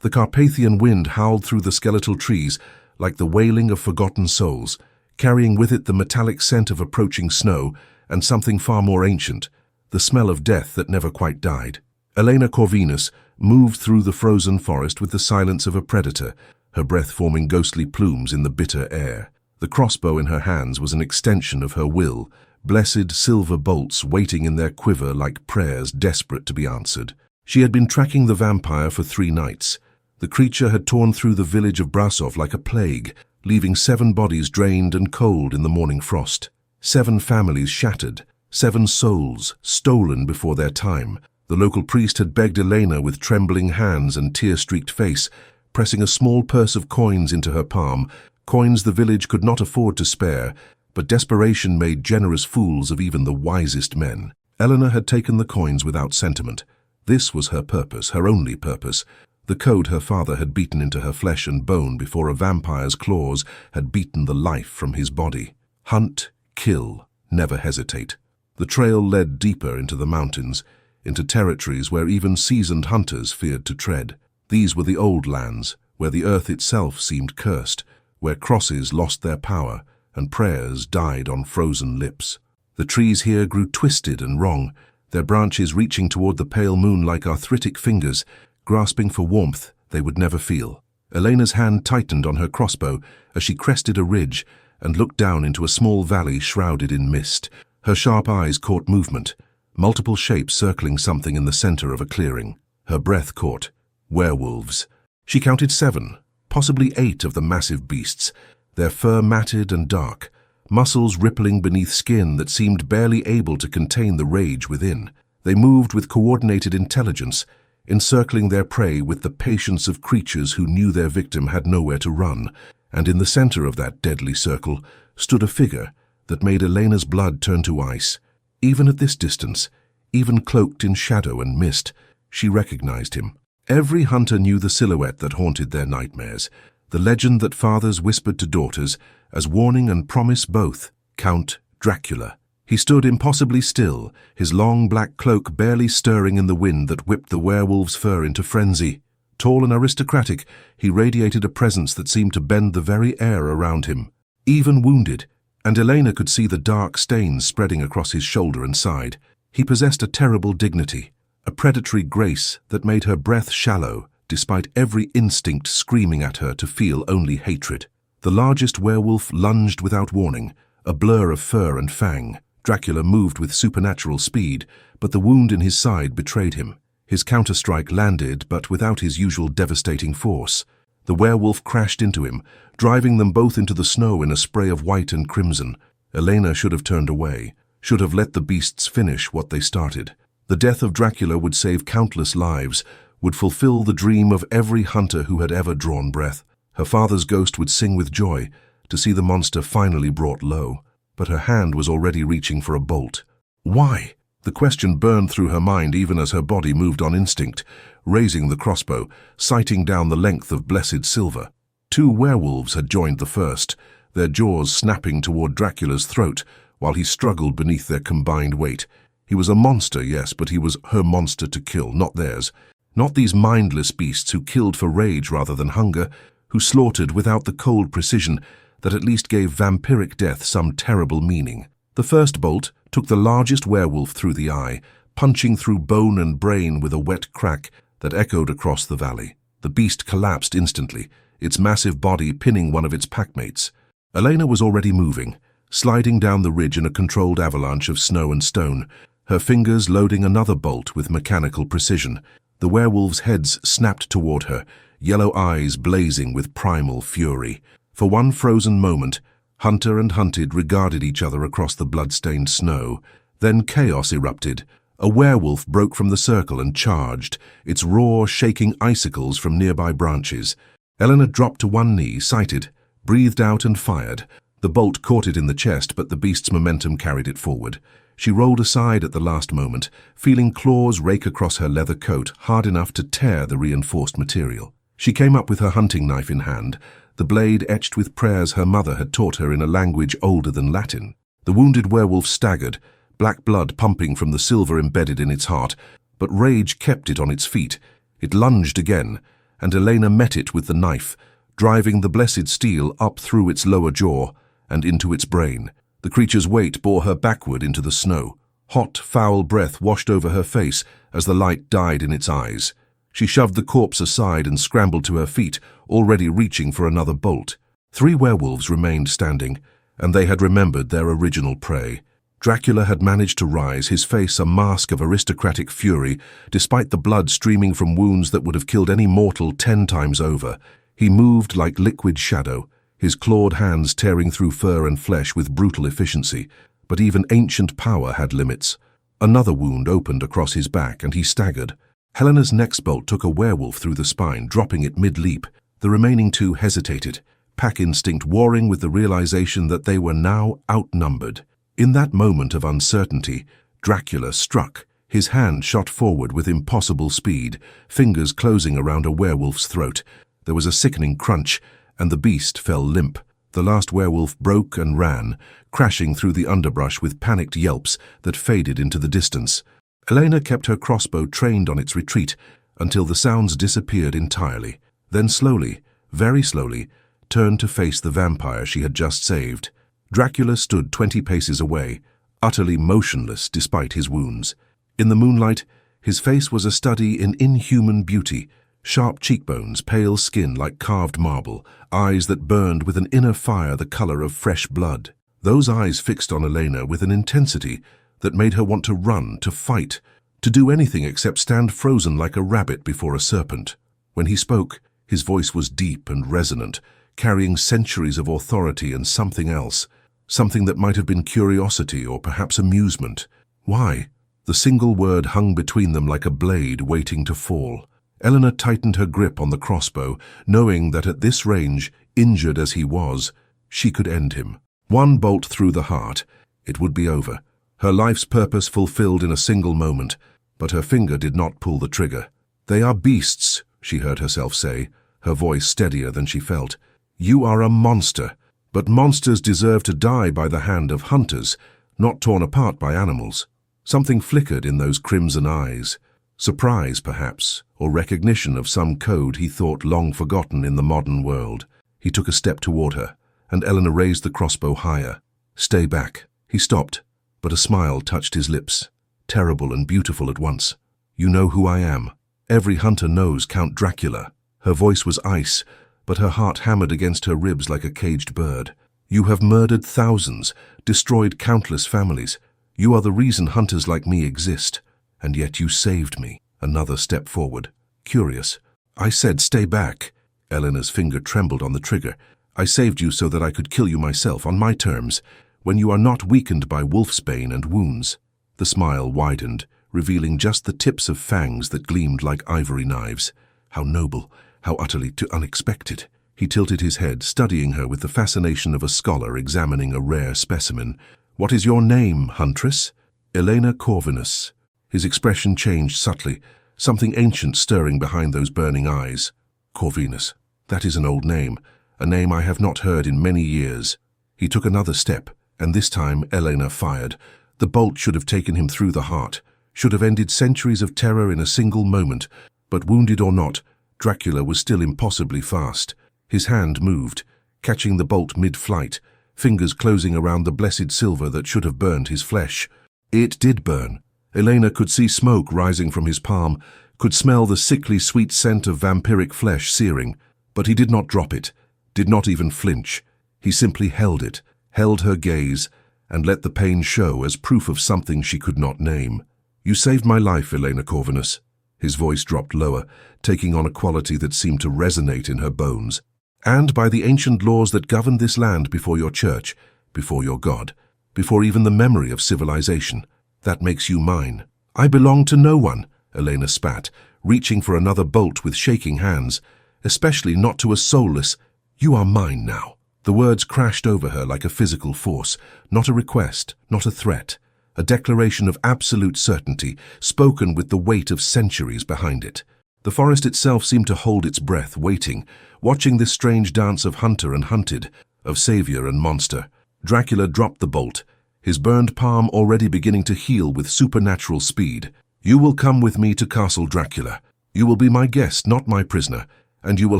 The Carpathian wind howled through the skeletal trees like the wailing of forgotten souls, carrying with it the metallic scent of approaching snow and something far more ancient, the smell of death that never quite died. Elena Corvinus moved through the frozen forest with the silence of a predator, her breath forming ghostly plumes in the bitter air. The crossbow in her hands was an extension of her will, blessed silver bolts waiting in their quiver like prayers desperate to be answered. She had been tracking the vampire for 3 nights. The creature had torn through the village of Brasov like a plague, leaving 7 bodies drained and cold in the morning frost. 7 families shattered, 7 souls stolen before their time. The local priest had begged Elena with trembling hands and tear-streaked face, pressing a small purse of coins into her palm, coins the village could not afford to spare, but desperation made generous fools of even the wisest men. Elena had taken the coins without sentiment. This was her purpose, her only purpose. The code her father had beaten into her flesh and bone before a vampire's claws had beaten the life from his body. Hunt, kill, never hesitate. The trail led deeper into the mountains, into territories where even seasoned hunters feared to tread. These were the old lands, where the earth itself seemed cursed, where crosses lost their power and prayers died on frozen lips. The trees here grew twisted and wrong, their branches reaching toward the pale moon like arthritic fingers, grasping for warmth they would never feel. Elena's hand tightened on her crossbow as she crested a ridge and looked down into a small valley shrouded in mist. Her sharp eyes caught movement, multiple shapes circling something in the center of a clearing. Her breath caught. Werewolves. She counted 7, possibly 8 of the massive beasts, their fur matted and dark, muscles rippling beneath skin that seemed barely able to contain the rage within. They moved with coordinated intelligence, encircling their prey with the patience of creatures who knew their victim had nowhere to run, and in the center of that deadly circle stood a figure that made Elena's blood turn to ice. Even at this distance, even cloaked in shadow and mist, she recognized him. Every hunter knew the silhouette that haunted their nightmares, the legend that fathers whispered to daughters as warning and promise both, Count Dracula. He stood impossibly still, his long black cloak barely stirring in the wind that whipped the werewolf's fur into frenzy. Tall and aristocratic, he radiated a presence that seemed to bend the very air around him. Even wounded, and Elena could see the dark stains spreading across his shoulder and side, he possessed a terrible dignity, a predatory grace that made her breath shallow, despite every instinct screaming at her to feel only hatred. The largest werewolf lunged without warning, a blur of fur and fang. Dracula moved with supernatural speed, but the wound in his side betrayed him. His counterstrike landed, but without his usual devastating force. The werewolf crashed into him, driving them both into the snow in a spray of white and crimson. Elena should have turned away, should have let the beasts finish what they started. The death of Dracula would save countless lives, would fulfill the dream of every hunter who had ever drawn breath. Her father's ghost would sing with joy to see the monster finally brought low, but her hand was already reaching for a bolt. Why? The question burned through her mind even as her body moved on instinct, raising the crossbow, sighting down the length of blessed silver. 2 werewolves had joined the first, their jaws snapping toward Dracula's throat while he struggled beneath their combined weight. He was a monster, yes, but he was her monster to kill, not theirs. Not these mindless beasts who killed for rage rather than hunger, who slaughtered without the cold precision that at least gave vampiric death some terrible meaning. The first bolt took the largest werewolf through the eye, punching through bone and brain with a wet crack that echoed across the valley. The beast collapsed instantly, its massive body pinning one of its packmates. Elena was already moving, sliding down the ridge in a controlled avalanche of snow and stone, her fingers loading another bolt with mechanical precision. The werewolves' heads snapped toward her, yellow eyes blazing with primal fury. For one frozen moment, hunter and hunted regarded each other across the blood-stained snow. Then chaos erupted. A werewolf broke from the circle and charged, its roar shaking icicles from nearby branches. Elena dropped to one knee, sighted, breathed out and fired. The bolt caught it in the chest, but the beast's momentum carried it forward. She rolled aside at the last moment, feeling claws rake across her leather coat, hard enough to tear the reinforced material. She came up with her hunting knife in hand, the blade etched with prayers her mother had taught her in a language older than Latin. The wounded werewolf staggered, black blood pumping from the silver embedded in its heart, but rage kept it on its feet. It lunged again, and Elena met it with the knife, driving the blessed steel up through its lower jaw and into its brain. The creature's weight bore her backward into the snow. Hot, foul breath washed over her face as the light died in its eyes. She shoved the corpse aside and scrambled to her feet, already reaching for another bolt. 3 werewolves remained standing, and they had remembered their original prey. Dracula had managed to rise, his face a mask of aristocratic fury, despite the blood streaming from wounds that would have killed any mortal 10 times over. He moved like liquid shadow, his clawed hands tearing through fur and flesh with brutal efficiency. But even ancient power had limits. Another wound opened across his back, and he staggered. Helena's next bolt took a werewolf through the spine, dropping it mid-leap. The remaining 2 hesitated, pack instinct warring with the realization that they were now outnumbered. In that moment of uncertainty, Dracula struck. His hand shot forward with impossible speed, fingers closing around a werewolf's throat. There was a sickening crunch, and the beast fell limp. The last werewolf broke and ran, crashing through the underbrush with panicked yelps that faded into the distance. Elena kept her crossbow trained on its retreat until the sounds disappeared entirely, then slowly, very slowly, turned to face the vampire she had just saved. Dracula stood 20 paces away, utterly motionless despite his wounds. In the moonlight, his face was a study in inhuman beauty, sharp cheekbones, pale skin like carved marble, eyes that burned with an inner fire the color of fresh blood. Those eyes fixed on Elena with an intensity that made her want to run, to fight, to do anything except stand frozen like a rabbit before a serpent. When he spoke, his voice was deep and resonant, carrying centuries of authority and something else, something that might have been curiosity or perhaps amusement. Why? The single word hung between them like a blade waiting to fall. Elena tightened her grip on the crossbow, knowing that at this range, injured as he was, she could end him. 1 bolt through the heart. It would be over. Her life's purpose fulfilled in a single moment, but her finger did not pull the trigger. "They are beasts," she heard herself say, her voice steadier than she felt. "You are a monster. But monsters deserve to die by the hand of hunters, not torn apart by animals." Something flickered in those crimson eyes. Surprise, perhaps, or recognition of some code he thought long forgotten in the modern world. He took a step toward her, and Elena raised the crossbow higher. "Stay back." He stopped, but a smile touched his lips, terrible and beautiful at once. "You know who I am. Every hunter knows Count Dracula." Her voice was ice, but her heart hammered against her ribs like a caged bird. "You have murdered thousands, destroyed countless families. You are the reason hunters like me exist. And yet you saved me." Another step forward. Curious. "I said stay back." Elena's finger trembled on the trigger. "I saved you so that I could kill you myself, on my terms, when you are not weakened by wolfsbane and wounds." The smile widened, revealing just the tips of fangs that gleamed like ivory knives. How noble, how utterly too unexpected. He tilted his head, studying her with the fascination of a scholar examining a rare specimen. "What is your name, huntress?" "Elena Corvinus." His expression changed subtly, something ancient stirring behind those burning eyes. "Corvinus. That is an old name, a name I have not heard in many years." He took another step, and this time Elena fired. The bolt should have taken him through the heart, should have ended centuries of terror in a single moment, but wounded or not, Dracula was still impossibly fast. His hand moved, catching the bolt mid-flight, fingers closing around the blessed silver that should have burned his flesh. It did burn. Elena could see smoke rising from his palm, could smell the sickly sweet scent of vampiric flesh searing, but he did not drop it, did not even flinch. He simply held it, held her gaze, and let the pain show as proof of something she could not name. "You saved my life, Elena Corvinus." His voice dropped lower, taking on a quality that seemed to resonate in her bones. "And by the ancient laws that govern this land before your church, before your God, before even the memory of civilization, that makes you mine." "I belong to no one," Elena spat, reaching for another bolt with shaking hands, "especially not to a soulless. You are mine now." The words crashed over her like a physical force, not a request, not a threat. A declaration of absolute certainty, spoken with the weight of centuries behind it. The forest itself seemed to hold its breath, waiting, watching this strange dance of hunter and hunted, of savior and monster. Dracula dropped the bolt, his burned palm already beginning to heal with supernatural speed. "You will come with me to Castle Dracula. You will be my guest, not my prisoner, and you will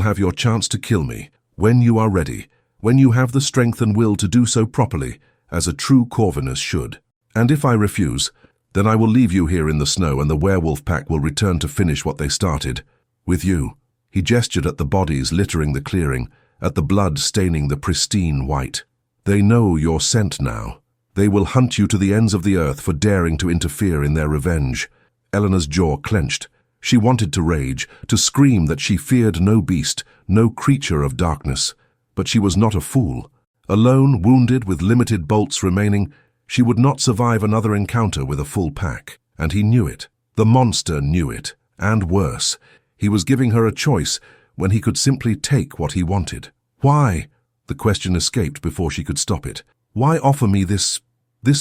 have your chance to kill me, when you are ready, when you have the strength and will to do so properly, as a true Corvinus should. And if I refuse, then I will leave you here in the snow and the werewolf pack will return to finish what they started. With you." He gestured at the bodies littering the clearing, at the blood staining the pristine white. "They know your scent now. They will hunt you to the ends of the earth for daring to interfere in their revenge." Elena's jaw clenched. She wanted to rage, to scream that she feared no beast, no creature of darkness. But she was not a fool. Alone, wounded, with limited bolts remaining, she would not survive another encounter with a full pack. And he knew it. The monster knew it. And worse, he was giving her a choice when he could simply take what he wanted. "Why?" The question escaped before she could stop it. "Why offer me this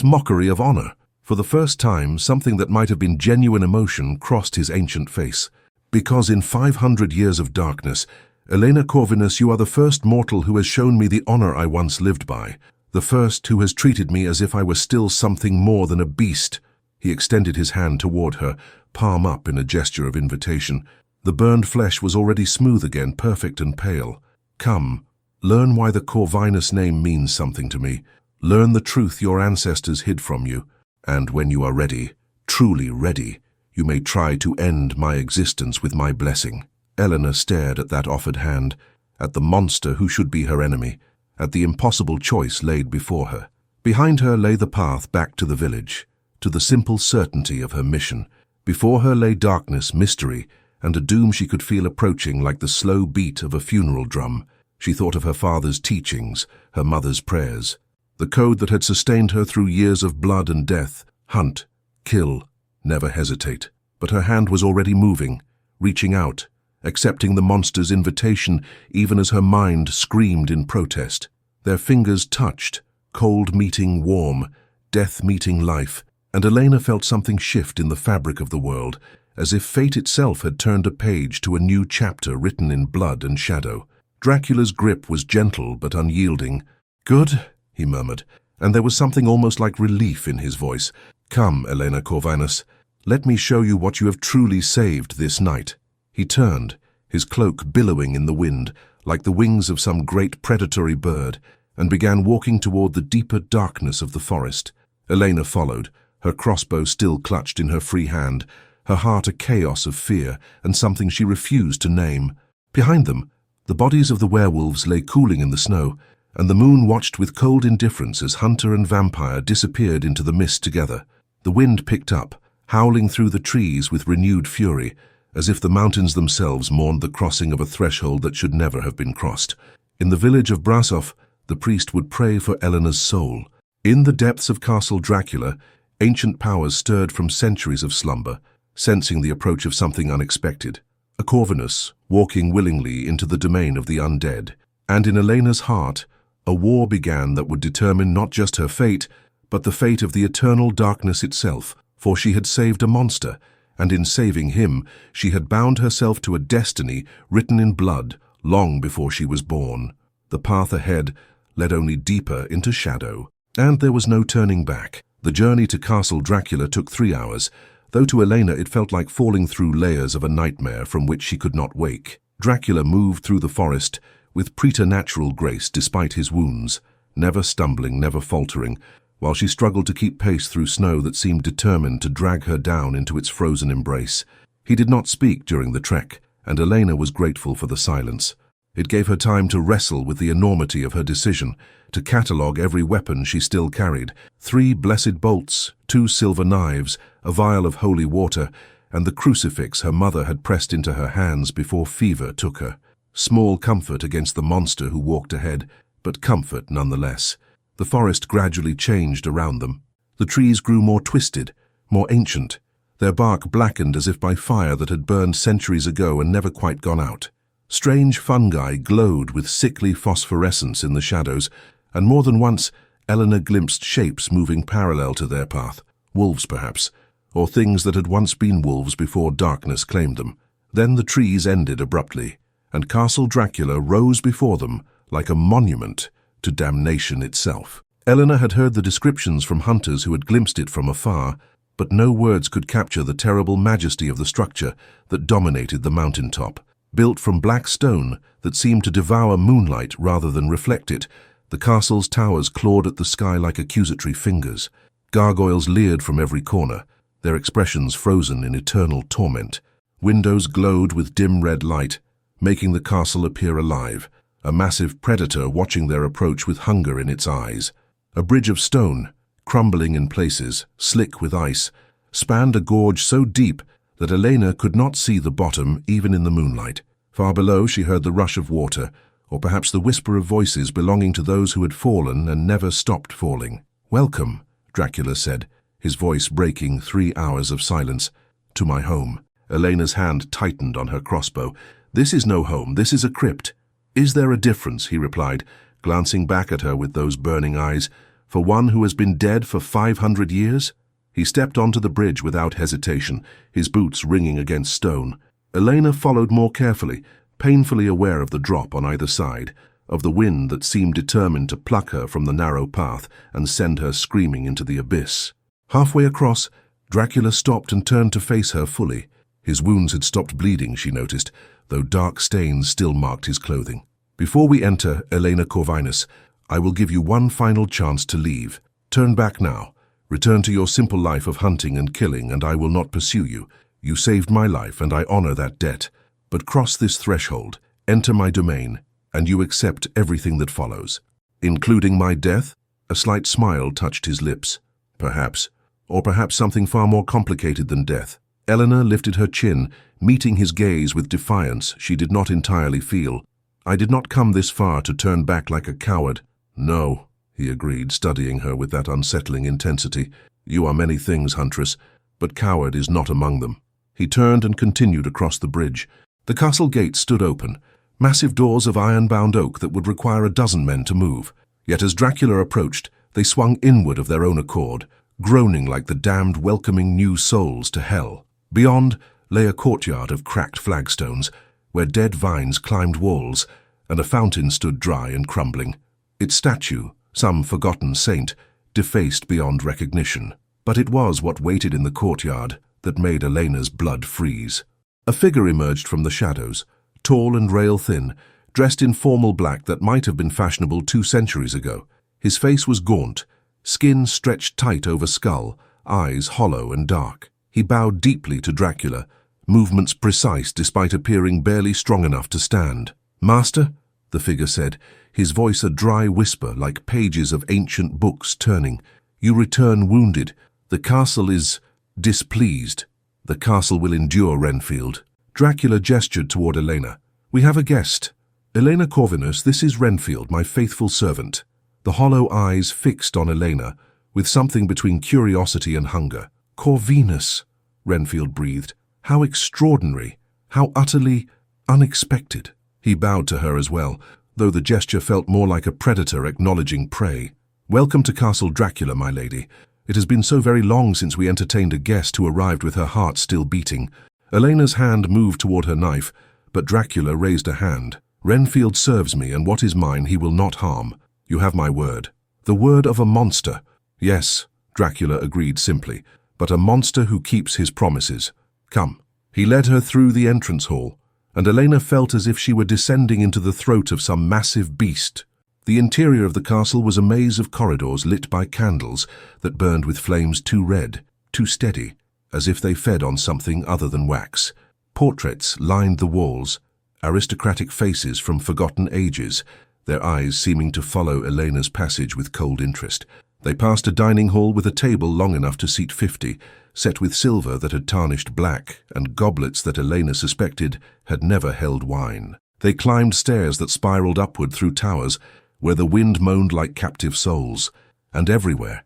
mockery of honor?" For the first time, something that might have been genuine emotion crossed his ancient face. "Because in 500 years of darkness, Elena Corvinus, you are the first mortal who has shown me the honor I once lived by. The first who has treated me as if I were still something more than a beast." He extended his hand toward her, palm up in a gesture of invitation. The burned flesh was already smooth again, perfect and pale. "Come, learn why the Corvinus name means something to me. Learn the truth your ancestors hid from you. And when you are ready, truly ready, you may try to end my existence with my blessing." Elena stared at that offered hand, at the monster who should be her enemy, at the impossible choice laid before her. Behind her lay the path back to the village, to the simple certainty of her mission. Before her lay darkness, mystery, and a doom she could feel approaching like the slow beat of a funeral drum. She thought of her father's teachings, her mother's prayers, the code that had sustained her through years of blood and death: hunt, kill, never hesitate. But her hand was already moving, reaching out, accepting the monster's invitation even as her mind screamed in protest. Their fingers touched, cold meeting warm, death meeting life, and Elena felt something shift in the fabric of the world, as if fate itself had turned a page to a new chapter written in blood and shadow. Dracula's grip was gentle but unyielding. "Good," he murmured, and there was something almost like relief in his voice. "Come, Elena Corvinus, let me show you what you have truly saved this night." He turned, his cloak billowing in the wind, like the wings of some great predatory bird, and began walking toward the deeper darkness of the forest. Elena followed, her crossbow still clutched in her free hand, her heart a chaos of fear and something she refused to name. Behind them, the bodies of the werewolves lay cooling in the snow, and the moon watched with cold indifference as hunter and vampire disappeared into the mist together. The wind picked up, howling through the trees with renewed fury, as if the mountains themselves mourned the crossing of a threshold that should never have been crossed. In the village of Brasov, the priest would pray for Elena's soul. In the depths of Castle Dracula, ancient powers stirred from centuries of slumber, sensing the approach of something unexpected. A Corvinus, walking willingly into the domain of the undead. And in Elena's heart, a war began that would determine not just her fate, but the fate of the eternal darkness itself, for she had saved a monster, and in saving him, she had bound herself to a destiny written in blood long before she was born. The path ahead led only deeper into shadow, and there was no turning back. The journey to Castle Dracula took 3 hours, though to Elena it felt like falling through layers of a nightmare from which she could not wake. Dracula moved through the forest with preternatural grace despite his wounds, never stumbling, never faltering, while she struggled to keep pace through snow that seemed determined to drag her down into its frozen embrace. He did not speak during the trek, and Elena was grateful for the silence. It gave her time to wrestle with the enormity of her decision, to catalogue every weapon she still carried: 3 blessed bolts, 2 silver knives, a vial of holy water, and the crucifix her mother had pressed into her hands before fever took her. Small comfort against the monster who walked ahead, but comfort nonetheless. The forest gradually changed around them. The trees grew more twisted, more ancient, their bark blackened as if by fire that had burned centuries ago and never quite gone out. Strange fungi glowed with sickly phosphorescence in the shadows, and more than once Elena glimpsed shapes moving parallel to their path, wolves perhaps, or things that had once been wolves before darkness claimed them. Then the trees ended abruptly, and Castle Dracula rose before them like a monument to damnation itself. Elena had heard the descriptions from hunters who had glimpsed it from afar, but no words could capture the terrible majesty of the structure that dominated the mountaintop. Built from black stone that seemed to devour moonlight rather than reflect it, the castle's towers clawed at the sky like accusatory fingers. Gargoyles leered from every corner, their expressions frozen in eternal torment. Windows glowed with dim red light, making the castle appear alive, a massive predator watching their approach with hunger in its eyes. A bridge of stone, crumbling in places, slick with ice, spanned a gorge so deep that Elena could not see the bottom even in the moonlight. Far below she heard the rush of water, or perhaps the whisper of voices belonging to those who had fallen and never stopped falling. "Welcome," Dracula said, his voice breaking 3 hours of silence, "to my home." Elena's hand tightened on her crossbow. "This is no home, this is a crypt." "Is there a difference?" he replied, glancing back at her with those burning eyes, "for one who has been dead for 500 years? He stepped onto the bridge without hesitation, his boots ringing against stone. Elena followed more carefully, painfully aware of the drop on either side, of the wind that seemed determined to pluck her from the narrow path and send her screaming into the abyss. Halfway across, Dracula stopped and turned to face her fully. His wounds had stopped bleeding, she noticed, though dark stains still marked his clothing. "Before we enter, Elena Corvinus, I will give you one final chance to leave. Turn back now. Return to your simple life of hunting and killing, and I will not pursue you. You saved my life, and I honor that debt. But cross this threshold, enter my domain, and you accept everything that follows." "Including my death?" A slight smile touched his lips. "Perhaps. Or perhaps something far more complicated than death." Elena lifted her chin, meeting his gaze with defiance she did not entirely feel. "I did not come this far to turn back like a coward." "No," he agreed, studying her with that unsettling intensity. "You are many things, huntress, but coward is not among them." He turned and continued across the bridge. The castle gates stood open, massive doors of iron-bound oak that would require a dozen men to move. Yet as Dracula approached, they swung inward of their own accord, groaning like the damned welcoming new souls to hell. Beyond lay a courtyard of cracked flagstones, where dead vines climbed walls, and a fountain stood dry and crumbling. Its statue, some forgotten saint, defaced beyond recognition. But it was what waited in the courtyard that made Elena's blood freeze. A figure emerged from the shadows, tall and rail-thin, dressed in formal black that might have been fashionable 2 centuries ago. His face was gaunt, skin stretched tight over skull, eyes hollow and dark. He bowed deeply to Dracula, movements precise despite appearing barely strong enough to stand. "Master," the figure said, his voice a dry whisper like pages of ancient books turning, "you return wounded. The castle is displeased." "The castle will endure, Renfield." Dracula gestured toward Elena. "We have a guest. Elena Corvinus, this is Renfield, my faithful servant." The hollow eyes fixed on Elena, with something between curiosity and hunger. "Corvinus," Renfield breathed. "How extraordinary, how utterly unexpected." He bowed to her as well, though the gesture felt more like a predator acknowledging prey. "Welcome to Castle Dracula, my lady. It has been so very long since we entertained a guest who arrived with her heart still beating." Elena's hand moved toward her knife, but Dracula raised a hand. "Renfield serves me, and what is mine he will not harm. You have my word." "The word of a monster." "Yes," Dracula agreed simply, "but a monster who keeps his promises. Come." He led her through the entrance hall, and Elena felt as if she were descending into the throat of some massive beast. The interior of the castle was a maze of corridors lit by candles that burned with flames too red, too steady, as if they fed on something other than wax. Portraits lined the walls, aristocratic faces from forgotten ages, their eyes seeming to follow Elena's passage with cold interest. They passed a dining hall with a table long enough to seat 50, set with silver that had tarnished black and goblets that Elena suspected had never held wine. They climbed stairs that spiraled upward through towers, where the wind moaned like captive souls. And everywhere,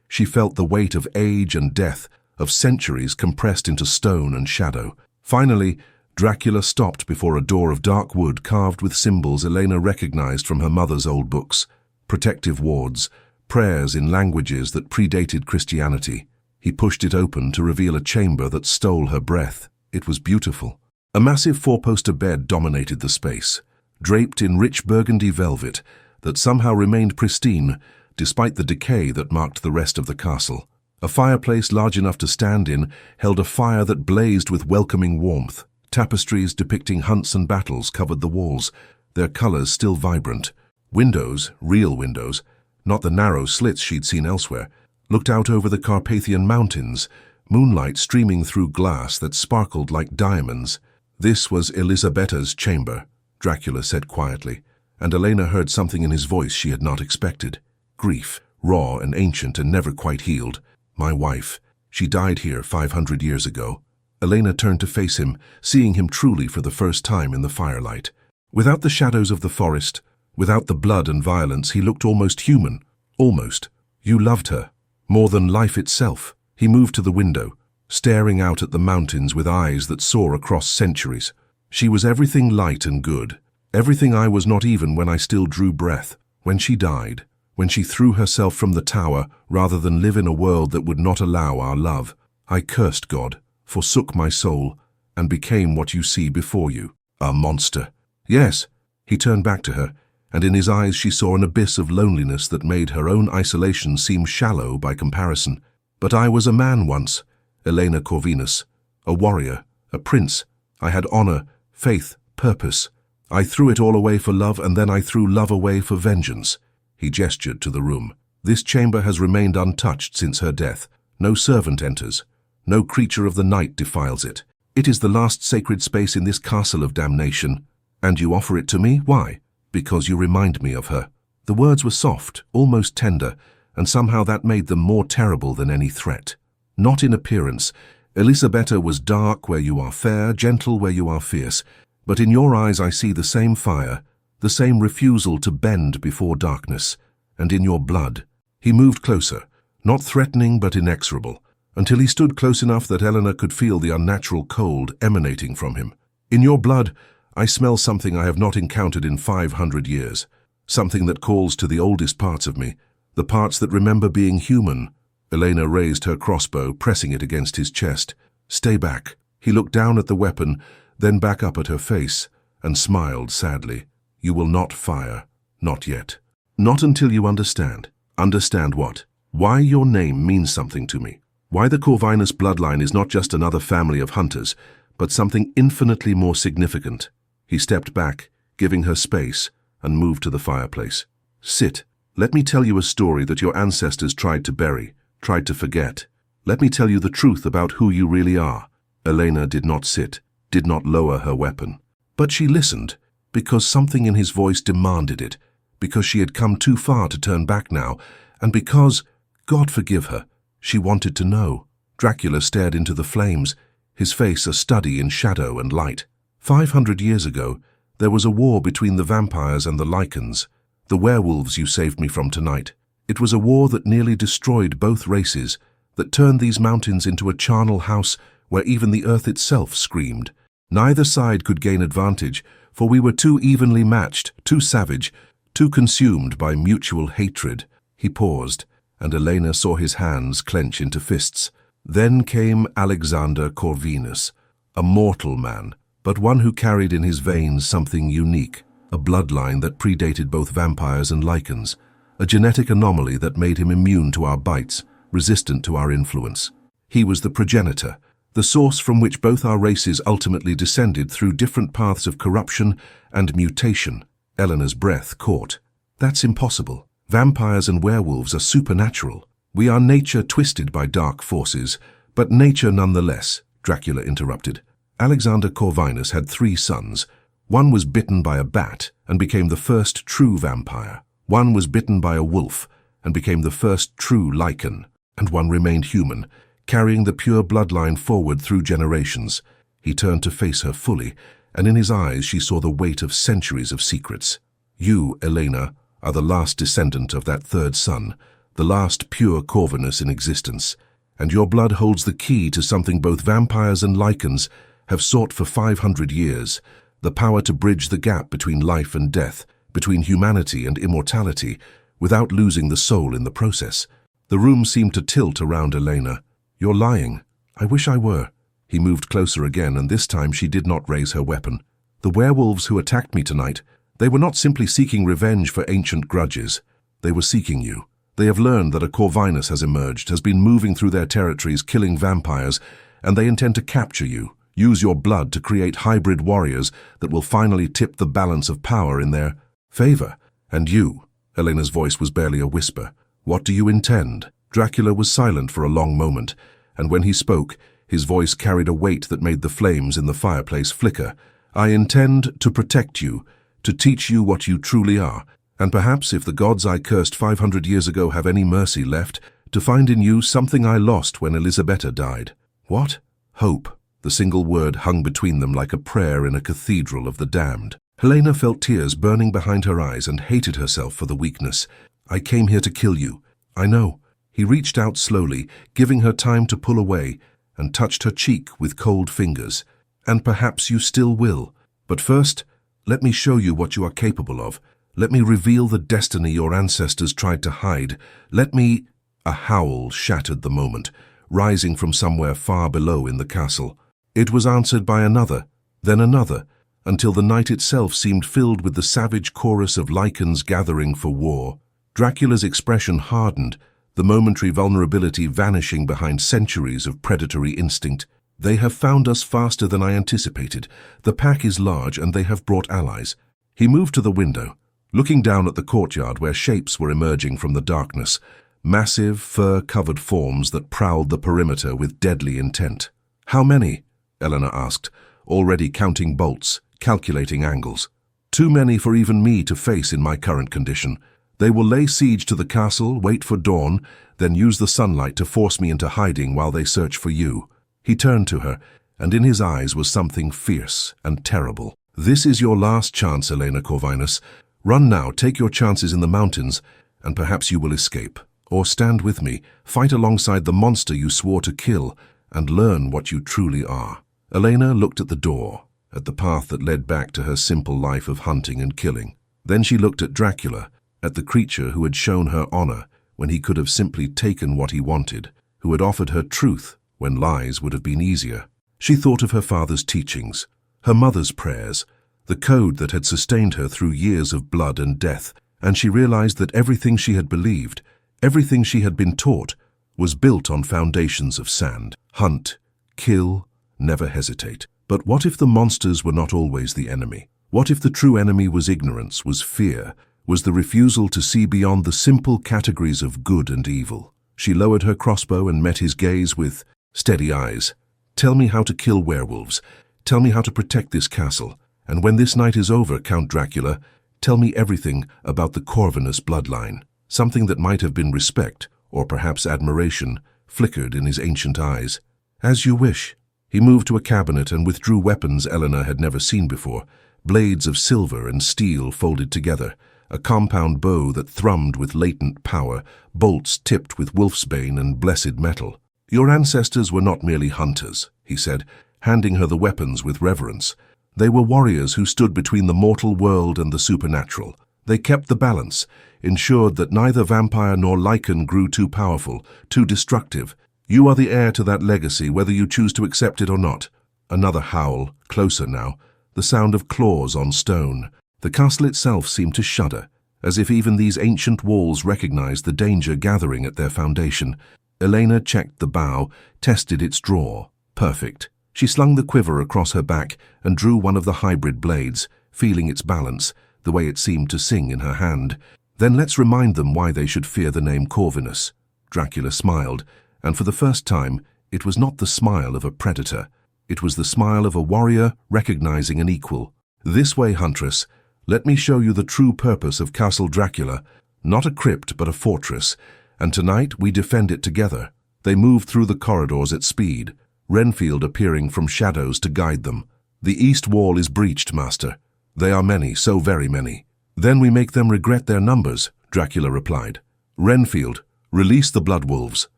she felt the weight of age and death, of centuries compressed into stone and shadow. Finally, Dracula stopped before a door of dark wood carved with symbols Elena recognized from her mother's old books, protective wards, prayers in languages that predated Christianity. He pushed it open to reveal a chamber that stole her breath. It was beautiful. A massive 4-poster bed dominated the space, draped in rich burgundy velvet that somehow remained pristine despite the decay that marked the rest of the castle. A fireplace large enough to stand in held a fire that blazed with welcoming warmth. Tapestries depicting hunts and battles covered the walls, their colors still vibrant. Windows, real windows, not the narrow slits she'd seen elsewhere, looked out over the Carpathian mountains, moonlight streaming through glass that sparkled like diamonds. "This was Elisabetta's chamber," Dracula said quietly, and Elena heard something in his voice she had not expected. Grief, raw and ancient and never quite healed. "My wife. She died here 500 years ago." Elena turned to face him, seeing him truly for the first time in the firelight. Without the shadows of the forest, without the blood and violence, he looked almost human. Almost. "You loved her. More than life itself." He moved to the window, staring out at the mountains with eyes that soar across centuries. "She was everything light and good. Everything I was not even when I still drew breath. When she died, when she threw herself from the tower rather than live in a world that would not allow our love, I cursed God, forsook my soul, and became what you see before you, a monster." "Yes." He turned back to her, and in his eyes she saw an abyss of loneliness that made her own isolation seem shallow by comparison. "But I was a man once, Elena Corvinus, a warrior, a prince. I had honor, faith, purpose. I threw it all away for love, and then I threw love away for vengeance." He gestured to the room. "This chamber has remained untouched since her death. No servant enters. No creature of the night defiles it. It is the last sacred space in this castle of damnation. And you offer it to me? Why? Because you remind me of her." The words were soft, almost tender, and somehow that made them more terrible than any threat. "Not in appearance. Elisabetta was dark where you are fair, gentle where you are fierce. But in your eyes I see the same fire, the same refusal to bend before darkness. And in your blood." He moved closer, not threatening but inexorable, until he stood close enough that Elena could feel the unnatural cold emanating from him. "In your blood, I smell something I have not encountered in 500 years. Something that calls to the oldest parts of me, the parts that remember being human." Elena raised her crossbow, pressing it against his chest. "Stay back." He looked down at the weapon, then back up at her face, and smiled sadly. "You will not fire. Not yet. Not until you understand." "Understand what?" "Why your name means something to me. Why the Corvinus bloodline is not just another family of hunters, but something infinitely more significant." He stepped back, giving her space, and moved to the fireplace. "Sit. Let me tell you a story that your ancestors tried to bury, tried to forget. Let me tell you the truth about who you really are." Elena did not sit, did not lower her weapon. But she listened, because something in his voice demanded it, because she had come too far to turn back now, and because, God forgive her, she wanted to know. Dracula stared into the flames, his face a study in shadow and light. 500 years ago, there was a war between the vampires and the lycans, the werewolves you saved me from tonight. It was a war that nearly destroyed both races, that turned these mountains into a charnel house where even the earth itself screamed. Neither side could gain advantage, for we were too evenly matched, too savage, too consumed by mutual hatred. He paused, and Elena saw his hands clench into fists. Then came Alexander Corvinus, a mortal man, but one who carried in his veins something unique, a bloodline that predated both vampires and lycans, a genetic anomaly that made him immune to our bites, resistant to our influence. He was the progenitor, the source from which both our races ultimately descended through different paths of corruption and mutation. Eleanor's breath caught. "That's impossible. Vampires and werewolves are supernatural. We are nature twisted by dark forces, but nature nonetheless," Dracula interrupted. Alexander Corvinus had 3 sons. One was bitten by a bat and became the first true vampire. One was bitten by a wolf and became the first true lycan. And one remained human, carrying the pure bloodline forward through generations. He turned to face her fully, and in his eyes she saw the weight of centuries of secrets. "You, Elena, are the last descendant of that 3rd son, the last pure Corvinus in existence, and your blood holds the key to something both vampires and lycans have sought for 500 years, the power to bridge the gap between life and death, between humanity and immortality, without losing the soul in the process." The room seemed to tilt around Elena. "You're lying." "I wish I were." He moved closer again, and this time she did not raise her weapon. "The werewolves who attacked me tonight, they were not simply seeking revenge for ancient grudges. They were seeking you. They have learned that a Corvinus has emerged, has been moving through their territories, killing vampires, and they intend to capture you. Use your blood to create hybrid warriors that will finally tip the balance of power in their favor. And you, Elena's voice was barely a whisper. What do you intend? Dracula was silent for a long moment, and when he spoke, his voice carried a weight that made the flames in the fireplace flicker. I intend to protect you, to teach you what you truly are, and perhaps, if the gods I cursed 500 years ago have any mercy left, to find in you something I lost when Elisabetta died. What? Hope. The single word hung between them like a prayer in a cathedral of the damned. Helena felt tears burning behind her eyes and hated herself for the weakness. I came here to kill you. I know. He reached out slowly, giving her time to pull away, and touched her cheek with cold fingers. And perhaps you still will. But first, let me show you what you are capable of. Let me reveal the destiny your ancestors tried to hide. Let me... A howl shattered the moment, rising from somewhere far below in the castle. It was answered by another, then another, until the night itself seemed filled with the savage chorus of lycans gathering for war. Dracula's expression hardened, the momentary vulnerability vanishing behind centuries of predatory instinct. They have found us faster than I anticipated. The pack is large and they have brought allies. He moved to the window, looking down at the courtyard where shapes were emerging from the darkness, massive, fur-covered forms that prowled the perimeter with deadly intent. How many? Elena asked, already counting bolts, calculating angles. Too many for even me to face in my current condition. They will lay siege to the castle, wait for dawn, then use the sunlight to force me into hiding while they search for you. He turned to her, and in his eyes was something fierce and terrible. This is your last chance, Elena Corvinus. Run now, take your chances in the mountains, and perhaps you will escape. Or stand with me, fight alongside the monster you swore to kill, and learn what you truly are. Elena looked at the door, at the path that led back to her simple life of hunting and killing. Then she looked at Dracula, at the creature who had shown her honor when he could have simply taken what he wanted, who had offered her truth when lies would have been easier. She thought of her father's teachings, her mother's prayers, the code that had sustained her through years of blood and death, and she realized that everything she had believed, everything she had been taught, was built on foundations of sand. Hunt, kill, never hesitate. But what if the monsters were not always the enemy? What if the true enemy was ignorance, was fear, was the refusal to see beyond the simple categories of good and evil? She lowered her crossbow and met his gaze with steady eyes. Tell me how to kill werewolves. Tell me how to protect this castle. And when this night is over, Count Dracula, tell me everything about the Corvinus bloodline. Something that might have been respect, or perhaps admiration, flickered in his ancient eyes. As you wish. He moved to a cabinet and withdrew weapons Elena had never seen before, blades of silver and steel folded together, a compound bow that thrummed with latent power, bolts tipped with wolfsbane and blessed metal. Your ancestors were not merely hunters, he said, handing her the weapons with reverence. They were warriors who stood between the mortal world and the supernatural. They kept the balance, ensured that neither vampire nor lycan grew too powerful, too destructive. You are the heir to that legacy, whether you choose to accept it or not. Another howl, closer now, the sound of claws on stone. The castle itself seemed to shudder, as if even these ancient walls recognized the danger gathering at their foundation. Elena checked the bow, tested its draw. Perfect. She slung the quiver across her back and drew one of the hybrid blades, feeling its balance, the way it seemed to sing in her hand. Then let's remind them why they should fear the name Corvinus. Dracula smiled, and for the first time, it was not the smile of a predator. It was the smile of a warrior recognizing an equal. This way, huntress. Let me show you the true purpose of Castle Dracula. Not a crypt, but a fortress. And tonight we defend it together. They moved through the corridors at speed, Renfield appearing from shadows to guide them. The east wall is breached, master. They are many, so very many. Then we make them regret their numbers, Dracula replied. Renfield, release the blood wolves.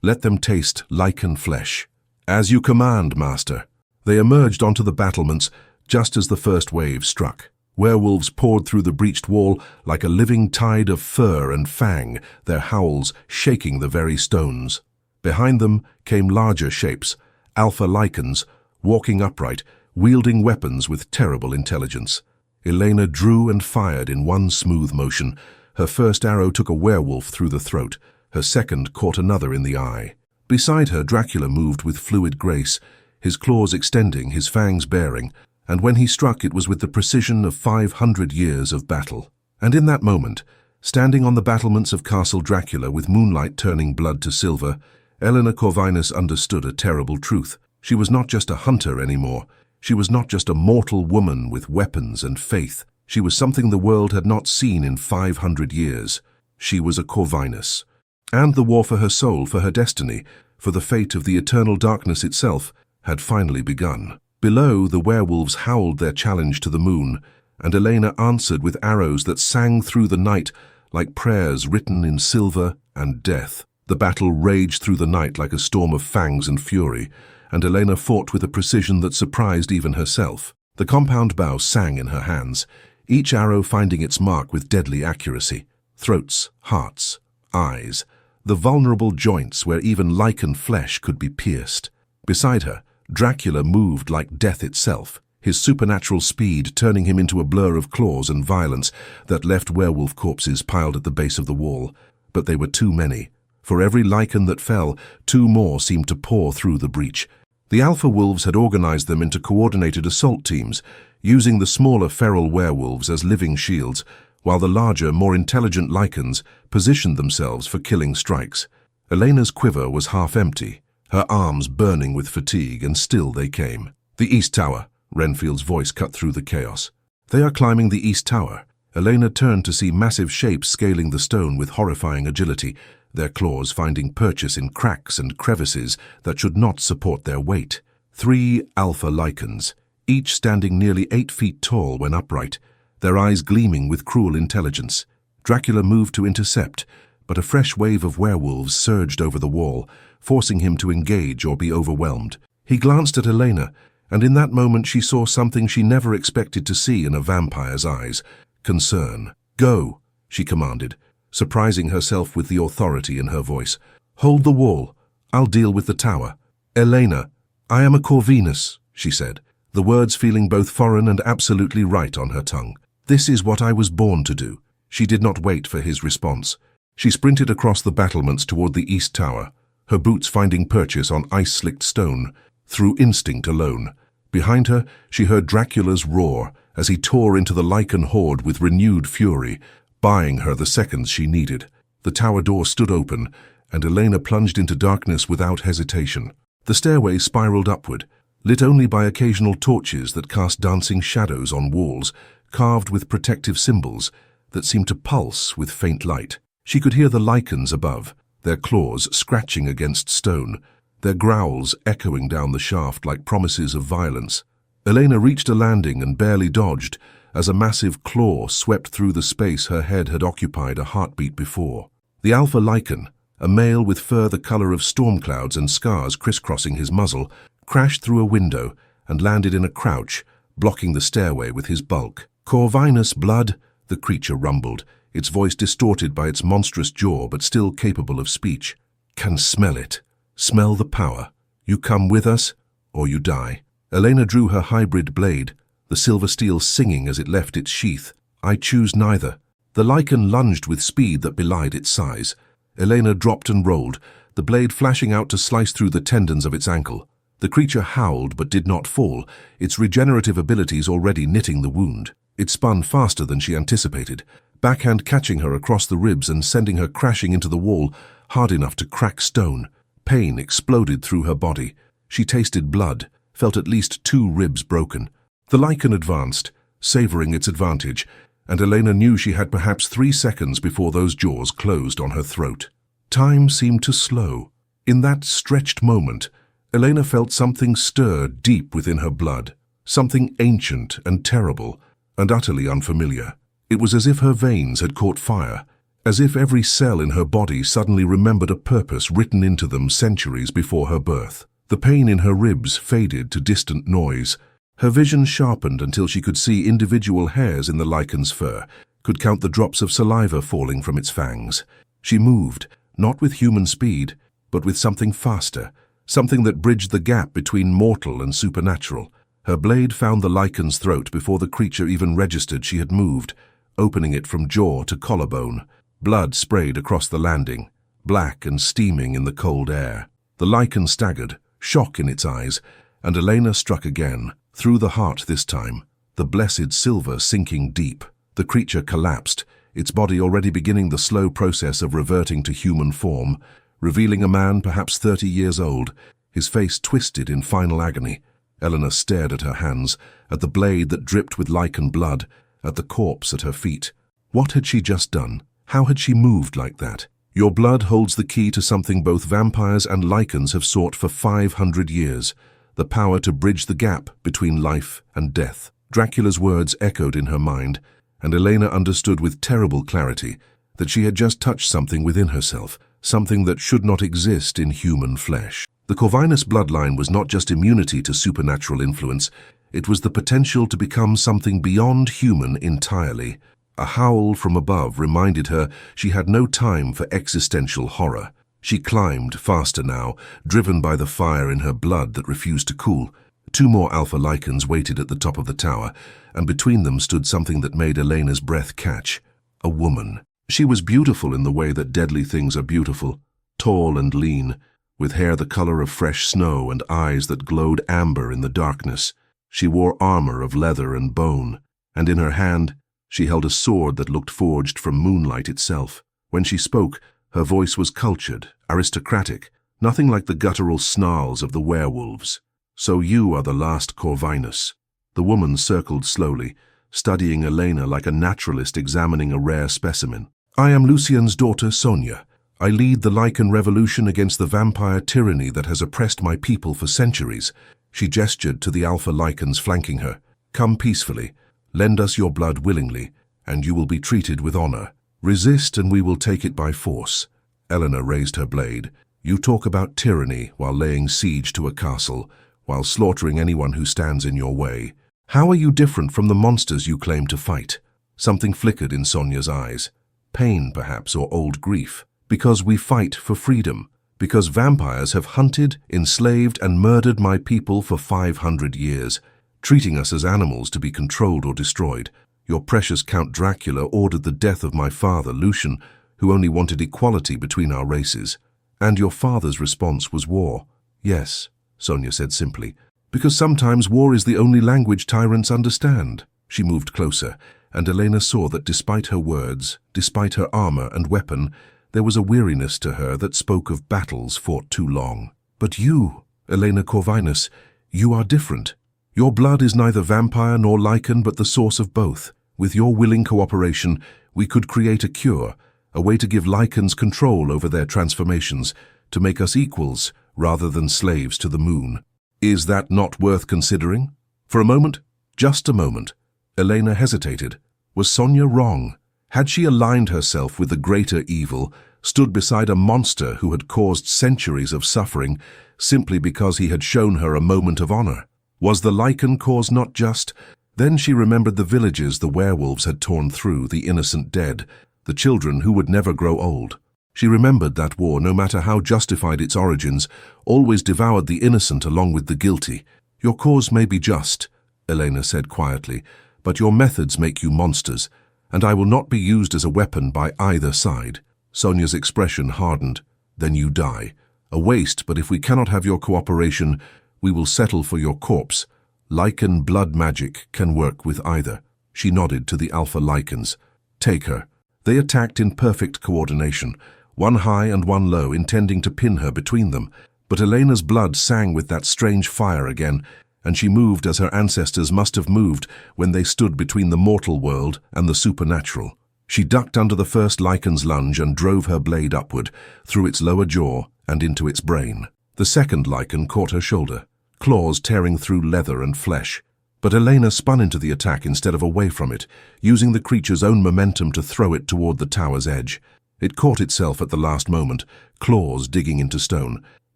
Let them taste lycan flesh. As you command, master. They emerged onto the battlements just as the first wave struck. Werewolves poured through the breached wall like a living tide of fur and fang, their howls shaking the very stones. Behind them came larger shapes, alpha lycans, walking upright, wielding weapons with terrible intelligence. Elena drew and fired in one smooth motion. Her first arrow took a werewolf through the throat. Her second caught another in the eye. Beside her, Dracula moved with fluid grace, his claws extending, his fangs baring, and when he struck it was with the precision of 500 years of battle. And in that moment, standing on the battlements of Castle Dracula with moonlight turning blood to silver, Elena Corvinus understood a terrible truth. She was not just a hunter anymore. She was not just a mortal woman with weapons and faith. She was something the world had not seen in 500 years. She was a Corvinus. And the war for her soul, for her destiny, for the fate of the eternal darkness itself, had finally begun. Below, the werewolves howled their challenge to the moon, and Elena answered with arrows that sang through the night like prayers written in silver and death. The battle raged through the night like a storm of fangs and fury, and Elena fought with a precision that surprised even herself. The compound bow sang in her hands, each arrow finding its mark with deadly accuracy. Throats, hearts, eyes, the vulnerable joints where even lycan flesh could be pierced. Beside her, Dracula moved like death itself, his supernatural speed turning him into a blur of claws and violence that left werewolf corpses piled at the base of the wall. But they were too many. For every lycan that fell, 2 more seemed to pour through the breach. The alpha wolves had organized them into coordinated assault teams, using the smaller feral werewolves as living shields, while the larger, more intelligent lycans positioned themselves for killing strikes. Elena's quiver was half empty, her arms burning with fatigue, and still they came. "The East Tower," Renfield's voice cut through the chaos. "They are climbing the East Tower." Elena turned to see massive shapes scaling the stone with horrifying agility, their claws finding purchase in cracks and crevices that should not support their weight. 3 alpha lycans, each standing nearly 8 feet tall when upright, their eyes gleaming with cruel intelligence. Dracula moved to intercept, but a fresh wave of werewolves surged over the wall, forcing him to engage or be overwhelmed. He glanced at Elena, and in that moment she saw something she never expected to see in a vampire's eyes: concern. "Go," she commanded, surprising herself with the authority in her voice. "Hold the wall. I'll deal with the tower." "Elena, I am a Corvinus," she said, the words feeling both foreign and absolutely right on her tongue. "This is what I was born to do." She did not wait for his response. She sprinted across the battlements toward the East Tower, her boots finding purchase on ice-slicked stone, through instinct alone. Behind her, she heard Dracula's roar as he tore into the lycan horde with renewed fury, buying her the seconds she needed. The tower door stood open, and Elena plunged into darkness without hesitation. The stairway spiraled upward, lit only by occasional torches that cast dancing shadows on walls, carved with protective symbols that seemed to pulse with faint light. She could hear the lycans above, their claws scratching against stone, their growls echoing down the shaft like promises of violence. Elena reached a landing and barely dodged as a massive claw swept through the space her head had occupied a heartbeat before. The alpha lycan, a male with fur the color of storm clouds and scars crisscrossing his muzzle, crashed through a window and landed in a crouch, blocking the stairway with his bulk. "Corvinus blood," the creature rumbled, its voice distorted by its monstrous jaw but still capable of speech. "Can smell it. Smell the power. You come with us, or you die." Elena drew her hybrid blade, the silver steel singing as it left its sheath. "I choose neither." The lycan lunged with speed that belied its size. Elena dropped and rolled, the blade flashing out to slice through the tendons of its ankle. The creature howled but did not fall, its regenerative abilities already knitting the wound. It spun faster than she anticipated, backhand catching her across the ribs and sending her crashing into the wall, hard enough to crack stone. Pain exploded through her body. She tasted blood, felt at least 2 ribs broken. The lycan advanced, savoring its advantage, and Elena knew she had perhaps 3 seconds before those jaws closed on her throat. Time seemed to slow. In that stretched moment, Elena felt something stir deep within her blood, something ancient and terrible and utterly unfamiliar. It was as if her veins had caught fire, as if every cell in her body suddenly remembered a purpose written into them centuries before her birth. The pain in her ribs faded to distant noise. Her vision sharpened until she could see individual hairs in the lycan's fur, could count the drops of saliva falling from its fangs. She moved, not with human speed, but with something faster, something that bridged the gap between mortal and supernatural. Her blade found the lycan's throat before the creature even registered she had moved, opening it from jaw to collarbone. Blood sprayed across the landing, black and steaming in the cold air. The lycan staggered, shock in its eyes, and Elena struck again, through the heart this time, the blessed silver sinking deep. The creature collapsed, its body already beginning the slow process of reverting to human form, revealing a man perhaps 30 years old, his face twisted in final agony. Elena stared at her hands, at the blade that dripped with lycan blood, at the corpse at her feet. What had she just done? How had she moved like that? Your blood holds the key to something both vampires and lycans have sought for 500 years, the power to bridge the gap between life and death. Dracula's words echoed in her mind, and Elena understood with terrible clarity that she had just touched something within herself, something that should not exist in human flesh. The Corvinus bloodline was not just immunity to supernatural influence, it was the potential to become something beyond human entirely. A howl from above reminded her she had no time for existential horror. She climbed faster now, driven by the fire in her blood that refused to cool. 2 more alpha lycans waited at the top of the tower, and between them stood something that made Elena's breath catch. A woman. She was beautiful in the way that deadly things are beautiful, tall and lean, with hair the color of fresh snow and eyes that glowed amber in the darkness. She wore armor of leather and bone, and in her hand she held a sword that looked forged from moonlight itself. When she spoke, her voice was cultured, aristocratic, nothing like the guttural snarls of the werewolves. "So you are the last Corvinus." The woman circled slowly, studying Elena like a naturalist examining a rare specimen. "I am Lucian's daughter, Sonia. I lead the Lycan revolution against the vampire tyranny that has oppressed my people for centuries." She gestured to the alpha lycans flanking her. "Come peacefully. Lend us your blood willingly, and you will be treated with honor. Resist and we will take it by force." Elena raised her blade. "You talk about tyranny while laying siege to a castle, while slaughtering anyone who stands in your way. How are you different from the monsters you claim to fight?" Something flickered in Sonia's eyes. Pain, perhaps, or old grief. "Because we fight for freedom. Because vampires have hunted, enslaved, and murdered my people for 500 years, treating us as animals to be controlled or destroyed. Your precious Count Dracula ordered the death of my father, Lucian, who only wanted equality between our races. And your father's response was war." "Yes," Sonia said simply, "because sometimes war is the only language tyrants understand." She moved closer, and Elena saw that despite her words, despite her armor and weapon, there was a weariness to her that spoke of battles fought too long. "But you, Elena Corvinus, you are different. Your blood is neither vampire nor lycan but the source of both. With your willing cooperation, we could create a cure, a way to give lycans control over their transformations, to make us equals rather than slaves to the moon. Is that not worth considering?" For a moment, just a moment, Elena hesitated. Was Sonia wrong? Had she aligned herself with the greater evil, stood beside a monster who had caused centuries of suffering simply because he had shown her a moment of honor? Was the lycan cause not just? Then she remembered the villages the werewolves had torn through, the innocent dead, the children who would never grow old. She remembered that war, no matter how justified its origins, always devoured the innocent along with the guilty. "Your cause may be just," Elena said quietly, "but your methods make you monsters, and I will not be used as a weapon by either side." Sonia's expression hardened. "Then you die. A waste, but if we cannot have your cooperation, we will settle for your corpse. Lycan blood magic can work with either." She nodded to the alpha lycans. "Take her." They attacked in perfect coordination, one high and one low, intending to pin her between them. But Elena's blood sang with that strange fire again, and she moved as her ancestors must have moved when they stood between the mortal world and the supernatural. She ducked under the first lycan's lunge and drove her blade upward, through its lower jaw and into its brain. The second lycan caught her shoulder, claws tearing through leather and flesh. But Elena spun into the attack instead of away from it, using the creature's own momentum to throw it toward the tower's edge. It caught itself at the last moment, claws digging into stone,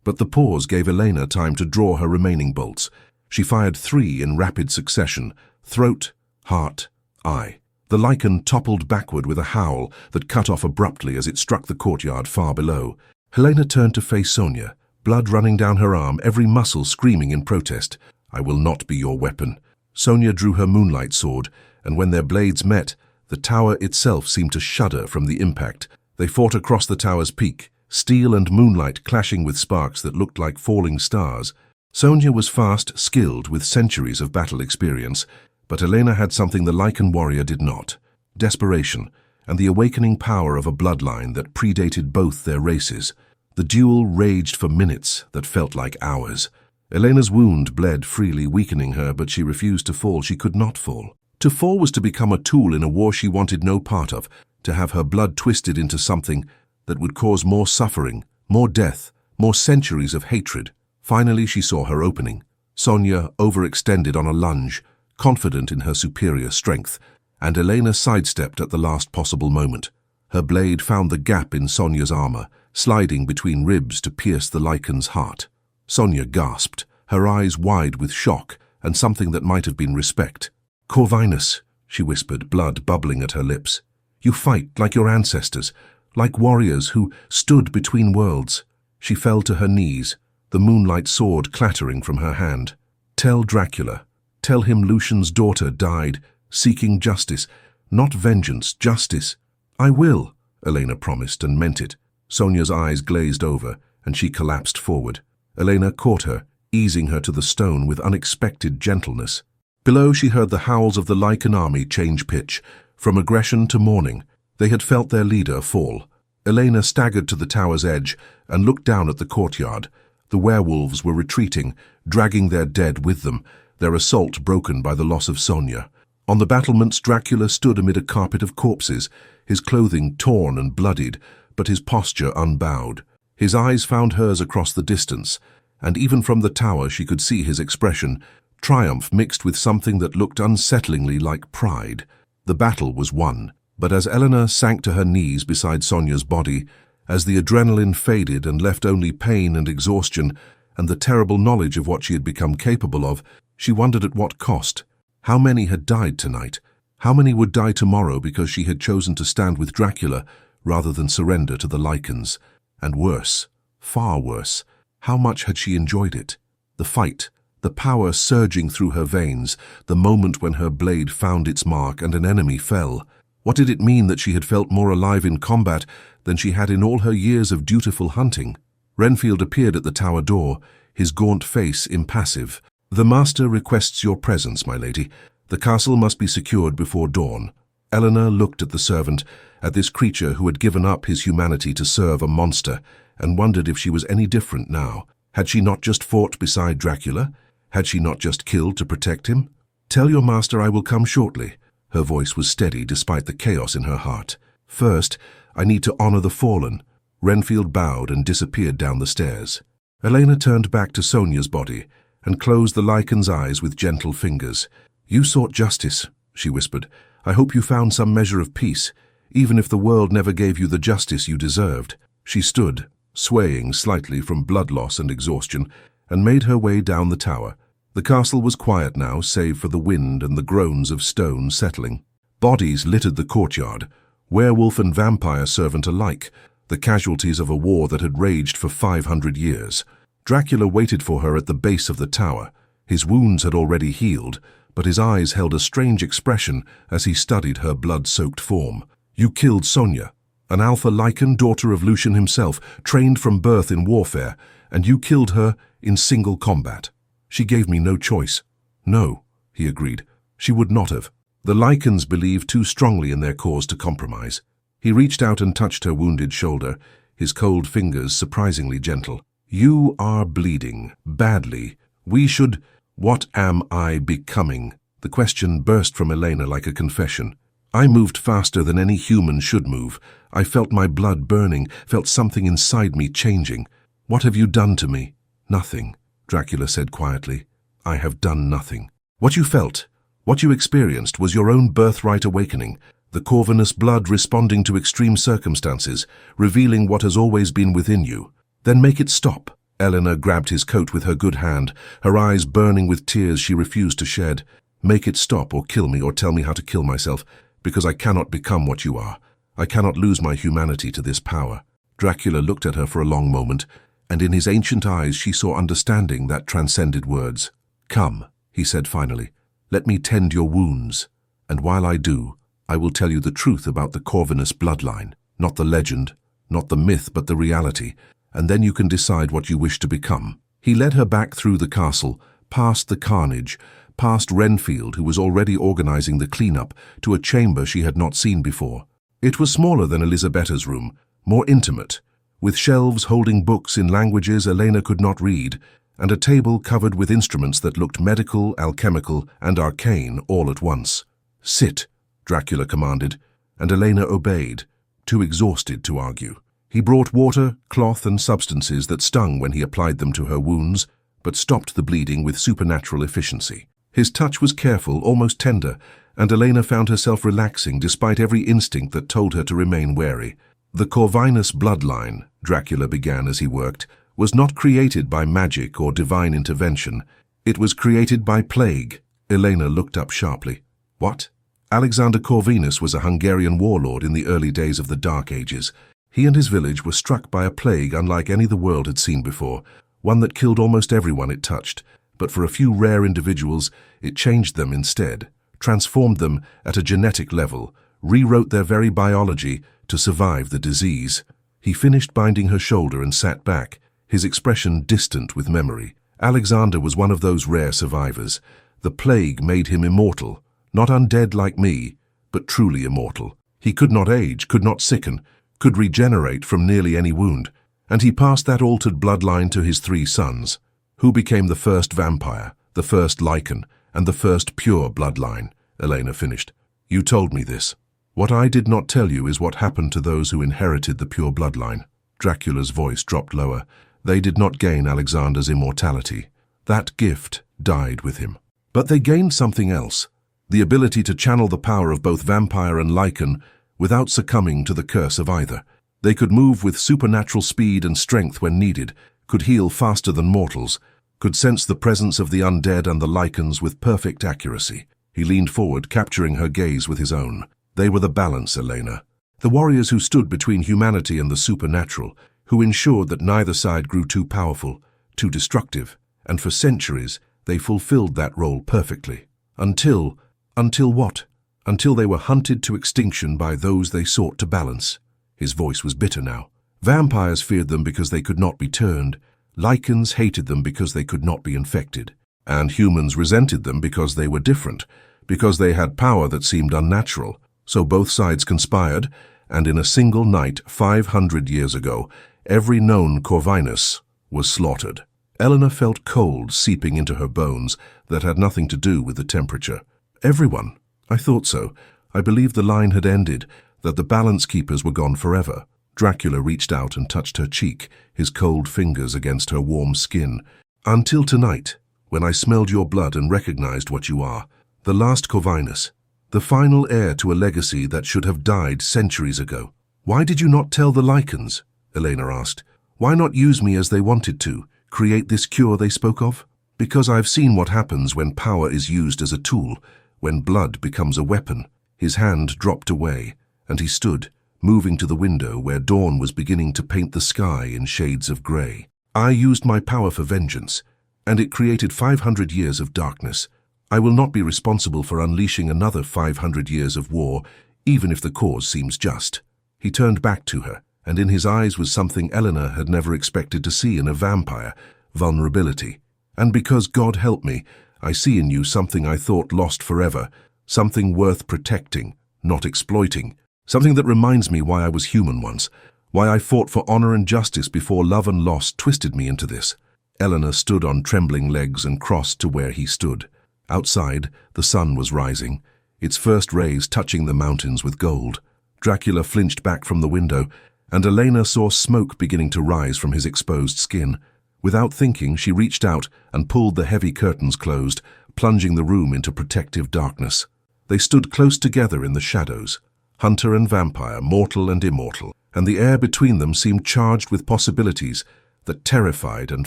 but the pause gave Elena time to draw her remaining bolts. She fired 3 in rapid succession: throat, heart, eye. The lycan toppled backward with a howl that cut off abruptly as it struck the courtyard far below. Elena turned to face Sonia, blood running down her arm, every muscle screaming in protest. "I will not be your weapon." Sonia drew her moonlight sword, and when their blades met, the tower itself seemed to shudder from the impact. They fought across the tower's peak, steel and moonlight clashing with sparks that looked like falling stars. Sonia was fast, skilled, with centuries of battle experience, but Elena had something the lycan warrior did not: desperation, and the awakening power of a bloodline that predated both their races. The duel raged for minutes that felt like hours. Elena's wound bled freely, weakening her, but she refused to fall. She could not fall. To fall was to become a tool in a war she wanted no part of, to have her blood twisted into something that would cause more suffering, more death, more centuries of hatred. Finally, she saw her opening. Sonia overextended on a lunge, confident in her superior strength, and Elena sidestepped at the last possible moment. Her blade found the gap in Sonia's armor, sliding between ribs to pierce the lycan's heart. Sonia gasped, her eyes wide with shock and something that might have been respect. "Corvinus," she whispered, blood bubbling at her lips. "You fight like your ancestors, like warriors who stood between worlds." She fell to her knees, the moonlight sword clattering from her hand. "Tell Dracula. Tell him Lucian's daughter died, seeking justice. Not vengeance, justice." "I will," Elena promised and meant it. Sonia's eyes glazed over, and she collapsed forward. Elena caught her, easing her to the stone with unexpected gentleness. Below, she heard the howls of the lycan army change pitch, from aggression to mourning. They had felt their leader fall. Elena staggered to the tower's edge and looked down at the courtyard. The werewolves were retreating, dragging their dead with them, their assault broken by the loss of Sonia. On the battlements, Dracula stood amid a carpet of corpses, his clothing torn and bloodied, but his posture unbowed. His eyes found hers across the distance, and even from the tower she could see his expression, triumph mixed with something that looked unsettlingly like pride. The battle was won, but as Elena sank to her knees beside Sonia's body, as the adrenaline faded and left only pain and exhaustion and the terrible knowledge of what she had become capable of, she wondered at what cost. How many had died tonight? How many would die tomorrow because she had chosen to stand with Dracula rather than surrender to the lycans? And worse, far worse, how much had she enjoyed it? The fight, the power surging through her veins, the moment when her blade found its mark and an enemy fell. What did it mean that she had felt more alive in combat than she had in all her years of dutiful hunting? Renfield appeared at the tower door, his gaunt face impassive. "The master requests your presence, my lady. The castle must be secured before dawn." Elena looked at the servant, at this creature who had given up his humanity to serve a monster, and wondered if she was any different now. Had she not just fought beside Dracula? Had she not just killed to protect him? "Tell your master I will come shortly." Her voice was steady despite the chaos in her heart. "First, I need to honor the fallen." Renfield bowed and disappeared down the stairs. Elena turned back to Sonia's body and closed the lycan's eyes with gentle fingers. "You sought justice," she whispered. "I hope you found some measure of peace, even if the world never gave you the justice you deserved." She stood, swaying slightly from blood loss and exhaustion, and made her way down the tower. The castle was quiet now, save for the wind and the groans of stone settling. Bodies littered the courtyard, werewolf and vampire servant alike, the casualties of a war that had raged for 500 years. Dracula waited for her at the base of the tower. His wounds had already healed, but his eyes held a strange expression as he studied her blood-soaked form. "You killed Sonia, an alpha lycan, daughter of Lucian himself, trained from birth in warfare, and you killed her in single combat." "She gave me no choice." "No," he agreed. "She would not have. The lycans believed too strongly in their cause to compromise." He reached out and touched her wounded shoulder, his cold fingers surprisingly gentle. "You are bleeding, badly. We should—" "What am I becoming?" The question burst from Elena like a confession. "I moved faster than any human should move. I felt my blood burning, felt something inside me changing. What have you done to me?" "Nothing," Dracula said quietly. "I have done nothing. What you felt, what you experienced was your own birthright awakening, the Corvinus blood responding to extreme circumstances, revealing what has always been within you. Then make it stop." Elena grabbed his coat with her good hand, her eyes burning with tears she refused to shed. "Make it stop, or kill me, or tell me how to kill myself, because I cannot become what you are. I cannot lose my humanity to this power." Dracula looked at her for a long moment, and in his ancient eyes she saw understanding that transcended words. "Come," he said finally, "let me tend your wounds, and while I do, I will tell you the truth about the Corvinus bloodline, not the legend, not the myth, but the reality, and then you can decide what you wish to become." He led her back through the castle, past the carnage, past Renfield, who was already organizing the cleanup, to a chamber she had not seen before. It was smaller than Elisabetta's room, more intimate, with shelves holding books in languages Elena could not read, and a table covered with instruments that looked medical, alchemical, and arcane all at once. "Sit," Dracula commanded, and Elena obeyed, too exhausted to argue. He brought water, cloth, and substances that stung when he applied them to her wounds, but stopped the bleeding with supernatural efficiency. His touch was careful, almost tender, and Elena found herself relaxing despite every instinct that told her to remain wary. The Corvinus bloodline, Dracula began as he worked, was not created by magic or divine intervention. It was created by plague. Elena looked up sharply. What? Alexander Corvinus was a Hungarian warlord in the early days of the Dark Ages. He and his village were struck by a plague unlike any the world had seen before, one that killed almost everyone it touched, but for a few rare individuals, it changed them instead, transformed them at a genetic level, rewrote their very biology to survive the disease. He finished binding her shoulder and sat back, his expression distant with memory. Alexander was one of those rare survivors. The plague made him immortal, not undead like me, but truly immortal. He could not age, could not sicken, could regenerate from nearly any wound, and he passed that altered bloodline to his 3 sons, who became the first vampire, the first lycan, and the first pure bloodline, Elena finished. You told me this. What I did not tell you is what happened to those who inherited the pure bloodline. Dracula's voice dropped lower. They did not gain Alexander's immortality. That gift died with him. But they gained something else, the ability to channel the power of both vampire and lycan without succumbing to the curse of either. They could move with supernatural speed and strength when needed, could heal faster than mortals, could sense the presence of the undead and the lycans with perfect accuracy. He leaned forward, capturing her gaze with his own. They were the balance, Elena. The warriors who stood between humanity and the supernatural, who ensured that neither side grew too powerful, too destructive, and for centuries they fulfilled that role perfectly. Until what? Until they were hunted to extinction by those they sought to balance. His voice was bitter now. Vampires feared them because they could not be turned. Lycans hated them because they could not be infected. And humans resented them because they were different, because they had power that seemed unnatural. So both sides conspired, and in a single night 500 years ago, every known Corvinus was slaughtered. Elena felt cold seeping into her bones that had nothing to do with the temperature. Everyone. I thought so. I believed the line had ended, that the balance keepers were gone forever. Dracula reached out and touched her cheek, his cold fingers against her warm skin. Until tonight, when I smelled your blood and recognized what you are. The last Corvinus. The final heir to a legacy that should have died centuries ago. Why did you not tell the lycans? Elena asked. Why not use me as they wanted to, create this cure they spoke of? Because I've seen what happens when power is used as a tool, when blood becomes a weapon. His hand dropped away, and he stood, moving to the window where dawn was beginning to paint the sky in shades of grey. I used my power for vengeance, and it created 500 years of darkness. I will not be responsible for unleashing another 500 years of war, even if the cause seems just. He turned back to her, and in his eyes was something Elena had never expected to see in a vampire, vulnerability. And because, God help me, I see in you something I thought lost forever, something worth protecting, not exploiting, something that reminds me why I was human once, why I fought for honor and justice before love and loss twisted me into this. Elena stood on trembling legs and crossed to where he stood. Outside, the sun was rising, its first rays touching the mountains with gold. Dracula flinched back from the window, and Elena saw smoke beginning to rise from his exposed skin. Without thinking, she reached out and pulled the heavy curtains closed, plunging the room into protective darkness. They stood close together in the shadows, hunter and vampire, mortal and immortal, and the air between them seemed charged with possibilities that terrified and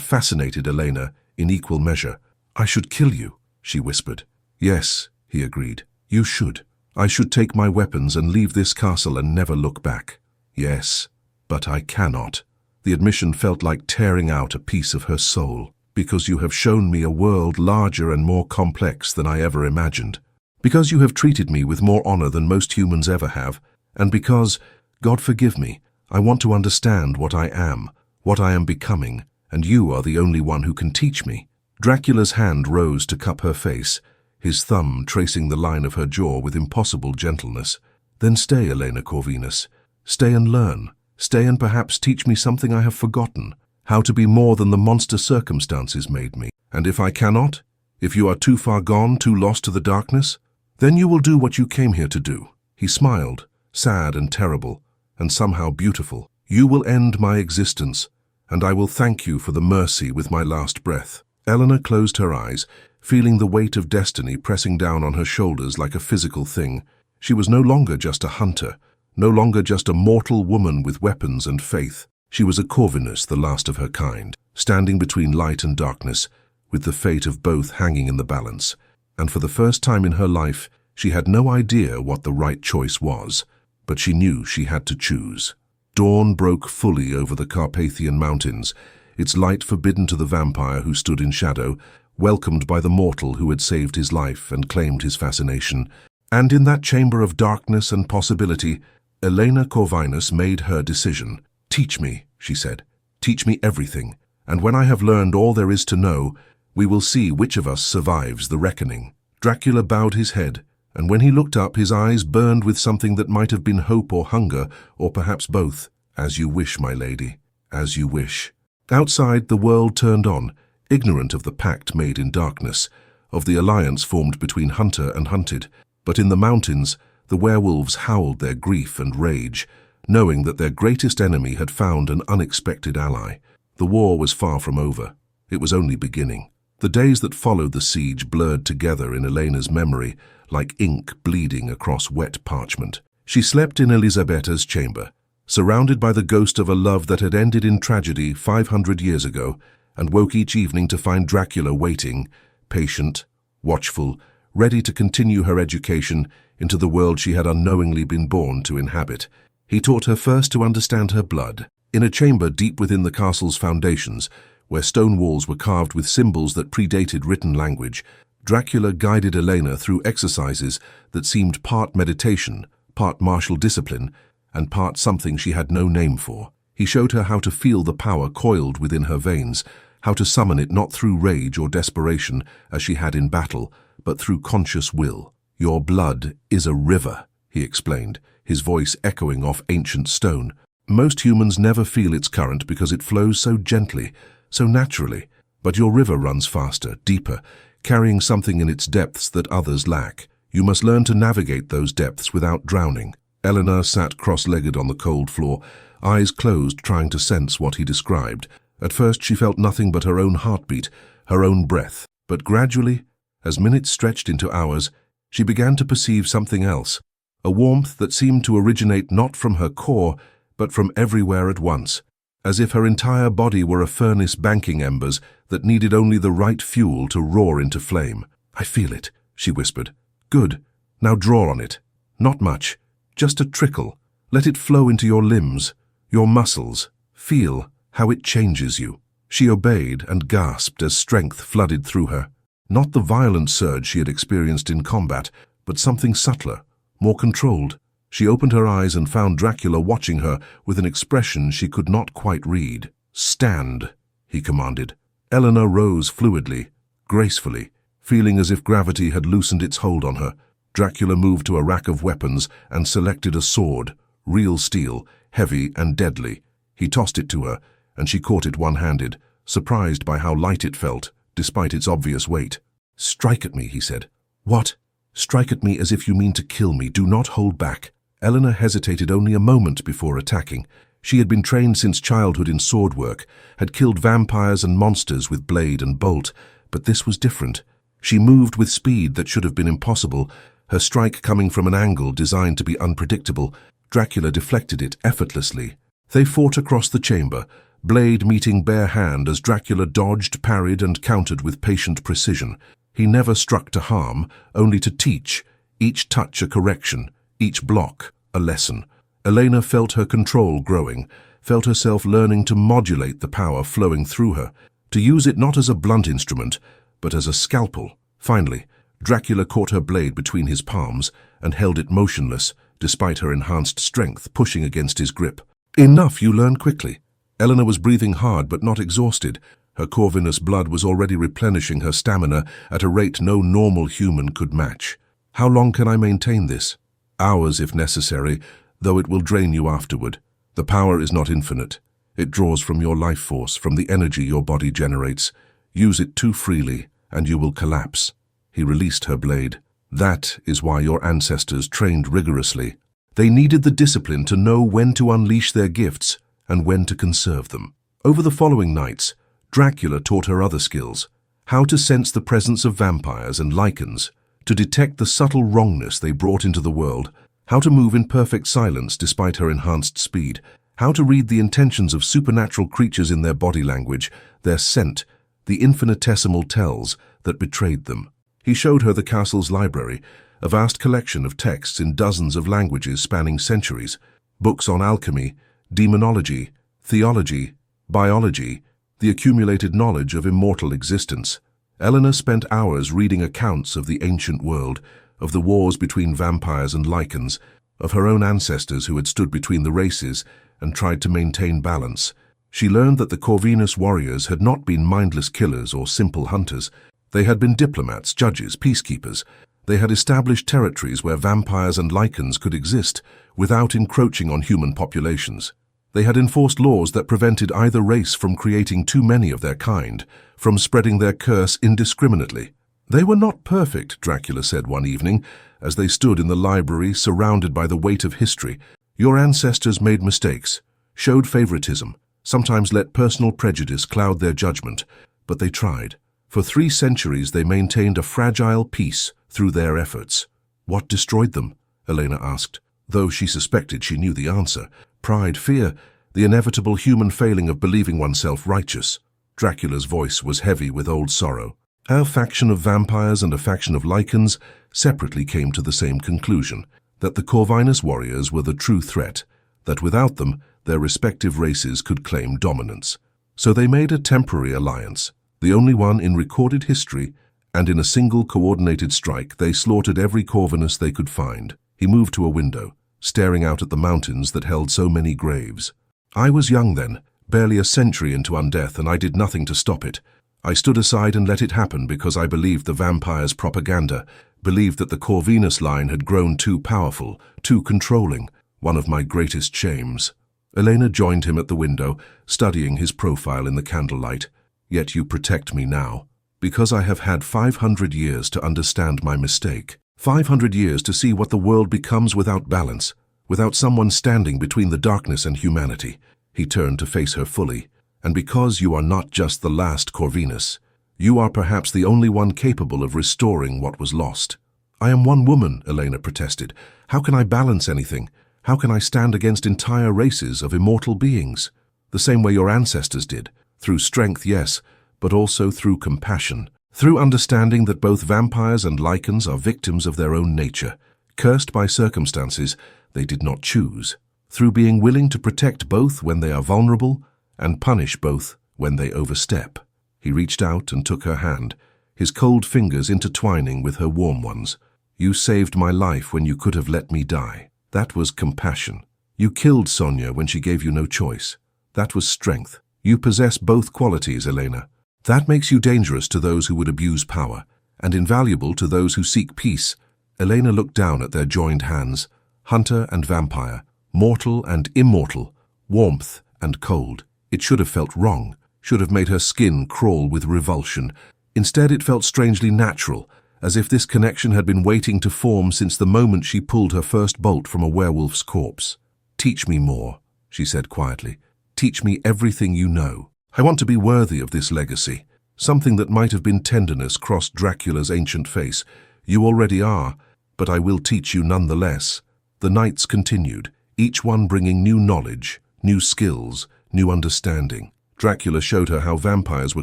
fascinated Elena in equal measure. I should kill you, she whispered. Yes, he agreed. You should. I should take my weapons and leave this castle and never look back. Yes, but I cannot. The admission felt like tearing out a piece of her soul, because you have shown me a world larger and more complex than I ever imagined. Because you have treated me with more honor than most humans ever have, and because, God forgive me, I want to understand what I am becoming, and you are the only one who can teach me." Dracula's hand rose to cup her face, his thumb tracing the line of her jaw with impossible gentleness. "Then stay, Elena Corvinus. Stay and learn. Stay and perhaps teach me something I have forgotten, how to be more than the monster circumstances made me. And if I cannot, if you are too far gone, too lost to the darkness, then you will do what you came here to do." He smiled, sad and terrible, and somehow beautiful. "You will end my existence, and I will thank you for the mercy with my last breath." Elena closed her eyes, feeling the weight of destiny pressing down on her shoulders like a physical thing. She was no longer just a hunter, no longer just a mortal woman with weapons and faith. She was a Corvinus, the last of her kind, standing between light and darkness, with the fate of both hanging in the balance. And for the first time in her life, she had no idea what the right choice was, but she knew she had to choose. Dawn broke fully over the Carpathian mountains, its light forbidden to the vampire who stood in shadow, welcomed by the mortal who had saved his life and claimed his fascination. And in that chamber of darkness and possibility, Elena Corvinus made her decision. "Teach me," she said. "Teach me everything, and when I have learned all there is to know, we will see which of us survives the reckoning." Dracula bowed his head, and when he looked up, his eyes burned with something that might have been hope or hunger, or perhaps both. "As you wish, my lady, as you wish." Outside, the world turned on, ignorant of the pact made in darkness, of the alliance formed between hunter and hunted. But in the mountains, the werewolves howled their grief and rage, knowing that their greatest enemy had found an unexpected ally. The war was far from over. It was only beginning. The days that followed the siege blurred together in Elena's memory, like ink bleeding across wet parchment. She slept in Elisabetta's chamber, surrounded by the ghost of a love that had ended in tragedy 500 years ago, and woke each evening to find Dracula waiting, patient, watchful, ready to continue her education into the world she had unknowingly been born to inhabit. He taught her first to understand her blood. In a chamber deep within the castle's foundations, where stone walls were carved with symbols that predated written language, Dracula guided Elena through exercises that seemed part meditation, part martial discipline, and part something she had no name for. He showed her how to feel the power coiled within her veins, how to summon it not through rage or desperation, as she had in battle, but through conscious will. "Your blood is a river," he explained, his voice echoing off ancient stone. "Most humans never feel its current because it flows so gently, so naturally. But your river runs faster, deeper, carrying something in its depths that others lack. You must learn to navigate those depths without drowning." Elena sat cross-legged on the cold floor, eyes closed, trying to sense what he described. At first she felt nothing but her own heartbeat, her own breath. But gradually, as minutes stretched into hours, she began to perceive something else, a warmth that seemed to originate not from her core, but from everywhere at once, as if her entire body were a furnace banking embers that needed only the right fuel to roar into flame. "I feel it," she whispered. "Good. Now draw on it. Not much. Just a trickle. Let it flow into your limbs, your muscles. Feel how it changes you." She obeyed and gasped as strength flooded through her. Not the violent surge she had experienced in combat, but something subtler, more controlled. She opened her eyes and found Dracula watching her with an expression she could not quite read. "Stand," he commanded. Elena rose fluidly, gracefully, feeling as if gravity had loosened its hold on her. Dracula moved to a rack of weapons and selected a sword, real steel, heavy and deadly. He tossed it to her, and she caught it one-handed, surprised by how light it felt, despite its obvious weight. "Strike at me," he said. "What?" "Strike at me as if you mean to kill me. Do not hold back." Elena hesitated only a moment before attacking. She had been trained since childhood in sword work, had killed vampires and monsters with blade and bolt, but this was different. She moved with speed that should have been impossible, her strike coming from an angle designed to be unpredictable. Dracula deflected it effortlessly. They fought across the chamber, blade meeting bare hand as Dracula dodged, parried, and countered with patient precision. He never struck to harm, only to teach, each touch a correction, each block a lesson. Elena felt her control growing, felt herself learning to modulate the power flowing through her, to use it not as a blunt instrument, but as a scalpel. Finally, Dracula caught her blade between his palms and held it motionless, despite her enhanced strength pushing against his grip. "Enough, you learn quickly. Elena was breathing hard but not exhausted. Her Corvinus blood was already replenishing her stamina at a rate no normal human could match. How long can I maintain this? Hours if necessary, though it will drain you afterward. The power is not infinite. It draws from your life force, from the energy your body generates. Use it too freely, and you will collapse. He released her blade. That is why your ancestors trained rigorously. They needed the discipline to know when to unleash their gifts and when to conserve them. Over the following nights, Dracula taught her other skills: how to sense the presence of vampires and lycans, to detect the subtle wrongness they brought into the world, how to move in perfect silence despite her enhanced speed, how to read the intentions of supernatural creatures in their body language, their scent, the infinitesimal tells that betrayed them. He showed her the castle's library, a vast collection of texts in dozens of languages spanning centuries, books on alchemy, demonology, theology, biology, the accumulated knowledge of immortal existence. Elena spent hours reading accounts of the ancient world, of the wars between vampires and lycans, of her own ancestors who had stood between the races and tried to maintain balance. She learned that the Corvinus warriors had not been mindless killers or simple hunters. They had been diplomats, judges, peacekeepers. They had established territories where vampires and lycans could exist without encroaching on human populations. They had enforced laws that prevented either race from creating too many of their kind, from spreading their curse indiscriminately. They were not perfect, Dracula said one evening, as they stood in the library surrounded by the weight of history. Your ancestors made mistakes, showed favoritism, sometimes let personal prejudice cloud their judgment, but they tried. For 3 centuries they maintained a fragile peace through their efforts. What destroyed them? Elena asked, though she suspected she knew the answer. Pride, fear, the inevitable human failing of believing oneself righteous. Dracula's voice was heavy with old sorrow. A faction of vampires and a faction of lycans separately came to the same conclusion, that the Corvinus warriors were the true threat, that without them their respective races could claim dominance. So they made a temporary alliance, the only one in recorded history, and in a single coordinated strike they slaughtered every Corvinus they could find. He moved to a window, staring out at the mountains that held so many graves. I was young then, barely a century into undeath, and I did nothing to stop it. I stood aside and let it happen because I believed the vampires' propaganda, believed that the Corvinus line had grown too powerful, too controlling, one of my greatest shames. Elena joined him at the window, studying his profile in the candlelight. Yet you protect me now, because I have had 500 years to understand my mistake. 500 years to see what the world becomes without balance, without someone standing between the darkness and humanity. He turned to face her fully. And because you are not just the last Corvinus, you are perhaps the only one capable of restoring what was lost. I am one woman, Elena protested. How can I balance anything? How can I stand against entire races of immortal beings? The same way your ancestors did. Through strength, yes, but also through compassion. Through understanding that both vampires and lycans are victims of their own nature, cursed by circumstances they did not choose. Through being willing to protect both when they are vulnerable and punish both when they overstep. He reached out and took her hand, his cold fingers intertwining with her warm ones. You saved my life when you could have let me die. That was compassion. You killed Sonia when she gave you no choice. That was strength. You possess both qualities, Elena. That makes you dangerous to those who would abuse power, and invaluable to those who seek peace. Elena looked down at their joined hands, hunter and vampire, mortal and immortal, warmth and cold. It should have felt wrong, should have made her skin crawl with revulsion. Instead, it felt strangely natural, as if this connection had been waiting to form since the moment she pulled her first bolt from a werewolf's corpse. Teach me more, she said quietly. Teach me everything you know. I want to be worthy of this legacy. Something that might have been tenderness crossed Dracula's ancient face. You already are, but I will teach you nonetheless. The nights continued, each one bringing new knowledge, new skills, new understanding. Dracula showed her how vampires were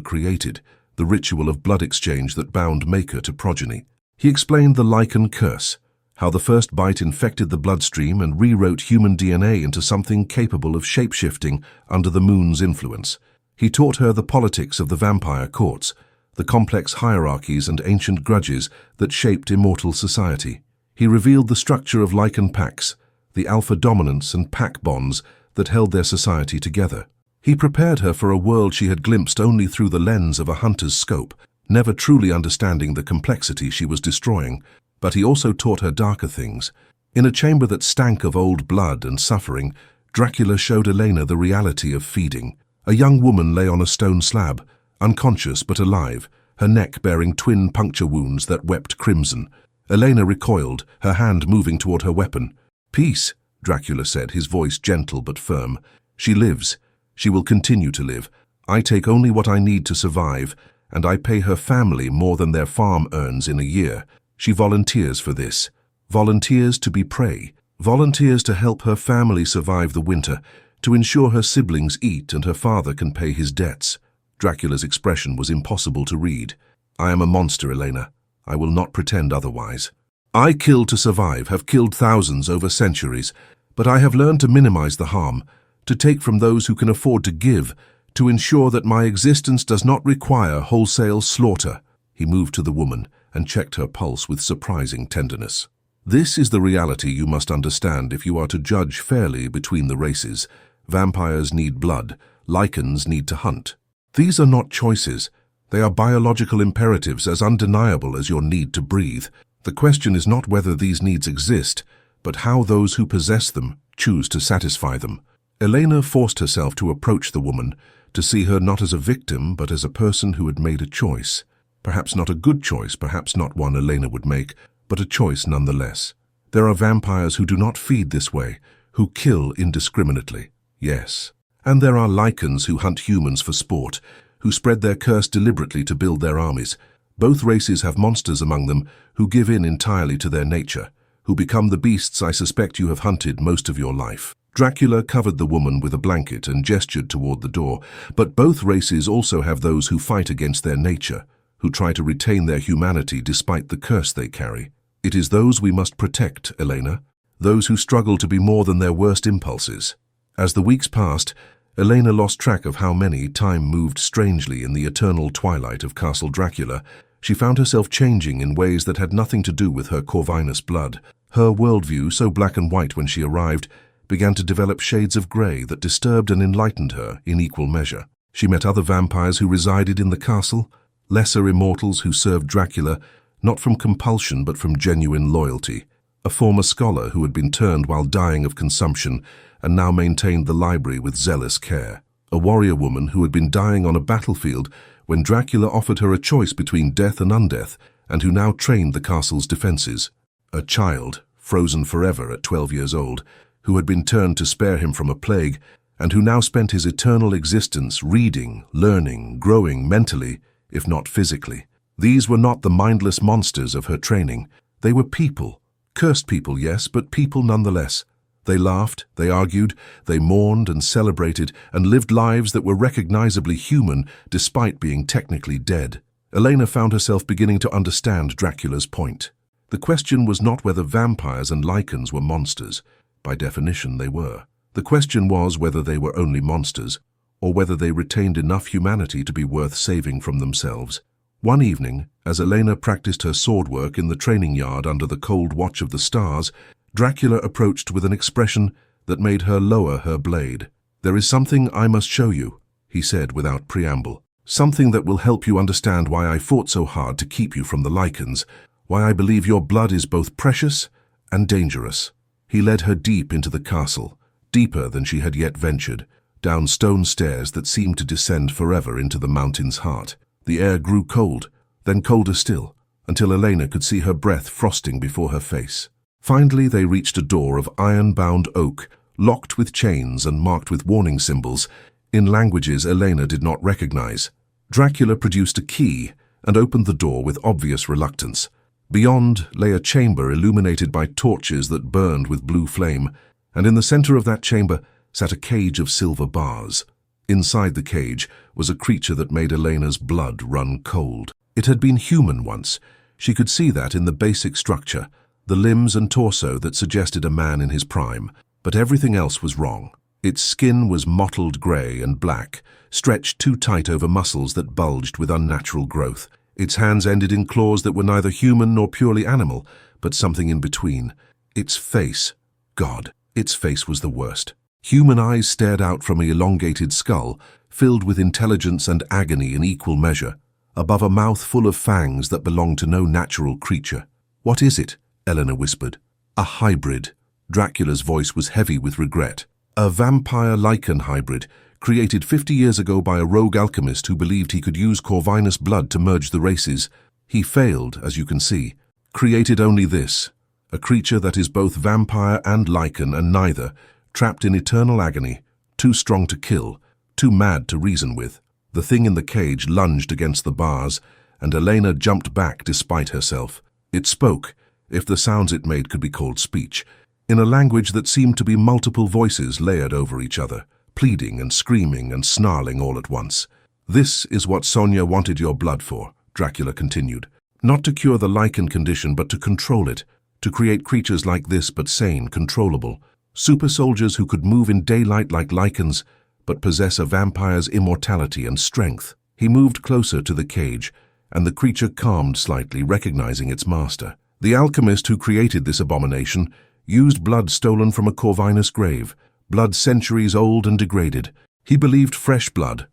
created, the ritual of blood exchange that bound maker to progeny. He explained the lycan curse, how the first bite infected the bloodstream and rewrote human DNA into something capable of shape-shifting under the moon's influence. He taught her the politics of the vampire courts, the complex hierarchies and ancient grudges that shaped immortal society. He revealed the structure of lycan packs, the alpha dominance and pack bonds that held their society together. He prepared her for a world she had glimpsed only through the lens of a hunter's scope, never truly understanding the complexity she was destroying. But he also taught her darker things. In a chamber that stank of old blood and suffering, Dracula showed Elena the reality of feeding. A young woman lay on a stone slab, unconscious but alive, her neck bearing twin puncture wounds that wept crimson. Elena recoiled, her hand moving toward her weapon. "Peace," Dracula said, his voice gentle but firm. "She lives. She will continue to live. I take only what I need to survive, and I pay her family more than their farm earns in a year. She volunteers for this. Volunteers to be prey. Volunteers to help her family survive the winter, to ensure her siblings eat and her father can pay his debts." Dracula's expression was impossible to read. "I am a monster, Elena. I will not pretend otherwise. I kill to survive, have killed thousands over centuries, but I have learned to minimize the harm, to take from those who can afford to give, to ensure that my existence does not require wholesale slaughter." He moved to the woman and checked her pulse with surprising tenderness. "This is the reality you must understand if you are to judge fairly between the races. Vampires need blood, lycans need to hunt. These are not choices. They are biological imperatives as undeniable as your need to breathe. The question is not whether these needs exist, but how those who possess them choose to satisfy them." Elena forced herself to approach the woman, to see her not as a victim but as a person who had made a choice. Perhaps not a good choice, perhaps not one Elena would make, but a choice nonetheless. There are vampires who do not feed this way, who kill indiscriminately. Yes. And there are lycans who hunt humans for sport, who spread their curse deliberately to build their armies. Both races have monsters among them who give in entirely to their nature, who become the beasts I suspect you have hunted most of your life. Dracula covered the woman with a blanket and gestured toward the door, but both races also have those who fight against their nature, who try to retain their humanity despite the curse they carry. It is those we must protect, Elena, those who struggle to be more than their worst impulses. As the weeks passed, Elena lost track of how many time moved strangely in the eternal twilight of Castle Dracula. She found herself changing in ways that had nothing to do with her Corvinus blood. Her worldview, so black and white when she arrived, began to develop shades of grey that disturbed and enlightened her in equal measure. She met other vampires who resided in the castle, lesser immortals who served Dracula, not from compulsion but from genuine loyalty. A former scholar who had been turned while dying of consumption and now maintained the library with zealous care. A warrior woman who had been dying on a battlefield when Dracula offered her a choice between death and undeath, and who now trained the castle's defenses. A child, frozen forever at 12 years old, who had been turned to spare him from a plague, and who now spent his eternal existence reading, learning, growing mentally, if not physically. These were not the mindless monsters of her training. They were people. Cursed people, yes, but people nonetheless. They laughed, they argued, they mourned and celebrated, and lived lives that were recognizably human despite being technically dead. Elena found herself beginning to understand Dracula's point. The question was not whether vampires and lycans were monsters. By definition, they were. The question was whether they were only monsters, or whether they retained enough humanity to be worth saving from themselves. One evening, as Elena practiced her sword work in the training yard under the cold watch of the stars, Dracula approached with an expression that made her lower her blade. "There is something I must show you," he said without preamble. "Something that will help you understand why I fought so hard to keep you from the lycans, why I believe your blood is both precious and dangerous." He led her deep into the castle, deeper than she had yet ventured, down stone stairs that seemed to descend forever into the mountain's heart. The air grew cold, then colder still, until Elena could see her breath frosting before her face. Finally, they reached a door of iron-bound oak, locked with chains and marked with warning symbols, in languages Elena did not recognize. Dracula produced a key and opened the door with obvious reluctance. Beyond lay a chamber illuminated by torches that burned with blue flame, and in the center of that chamber sat a cage of silver bars. Inside the cage was a creature that made Elena's blood run cold. It had been human once. She could see that in the basic structure, the limbs and torso that suggested a man in his prime, but everything else was wrong. Its skin was mottled gray and black, stretched too tight over muscles that bulged with unnatural growth. Its hands ended in claws that were neither human nor purely animal, but something in between. Its face, God, its face was the worst. Human eyes stared out from an elongated skull, filled with intelligence and agony in equal measure, above a mouth full of fangs that belonged to no natural creature. "What is it?" Elena whispered. "A hybrid." Dracula's voice was heavy with regret. "A vampire-lycan hybrid, created 50 years ago by a rogue alchemist who believed he could use Corvinus blood to merge the races. He failed, as you can see. Created only this, a creature that is both vampire and lycan and neither, trapped in eternal agony, too strong to kill, too mad to reason with." The thing in the cage lunged against the bars, and Elena jumped back despite herself. It spoke, if the sounds it made could be called speech, in a language that seemed to be multiple voices layered over each other, pleading and screaming and snarling all at once. "This is what Sonia wanted your blood for," Dracula continued. "Not to cure the lycan condition, but to control it, to create creatures like this but sane, controllable. Super soldiers who could move in daylight like lycans, but possess a vampire's immortality and strength." He moved closer to the cage, and the creature calmed slightly, recognizing its master. "The alchemist who created this abomination used blood stolen from a Corvinus grave, blood centuries old and degraded. He believed fresh blood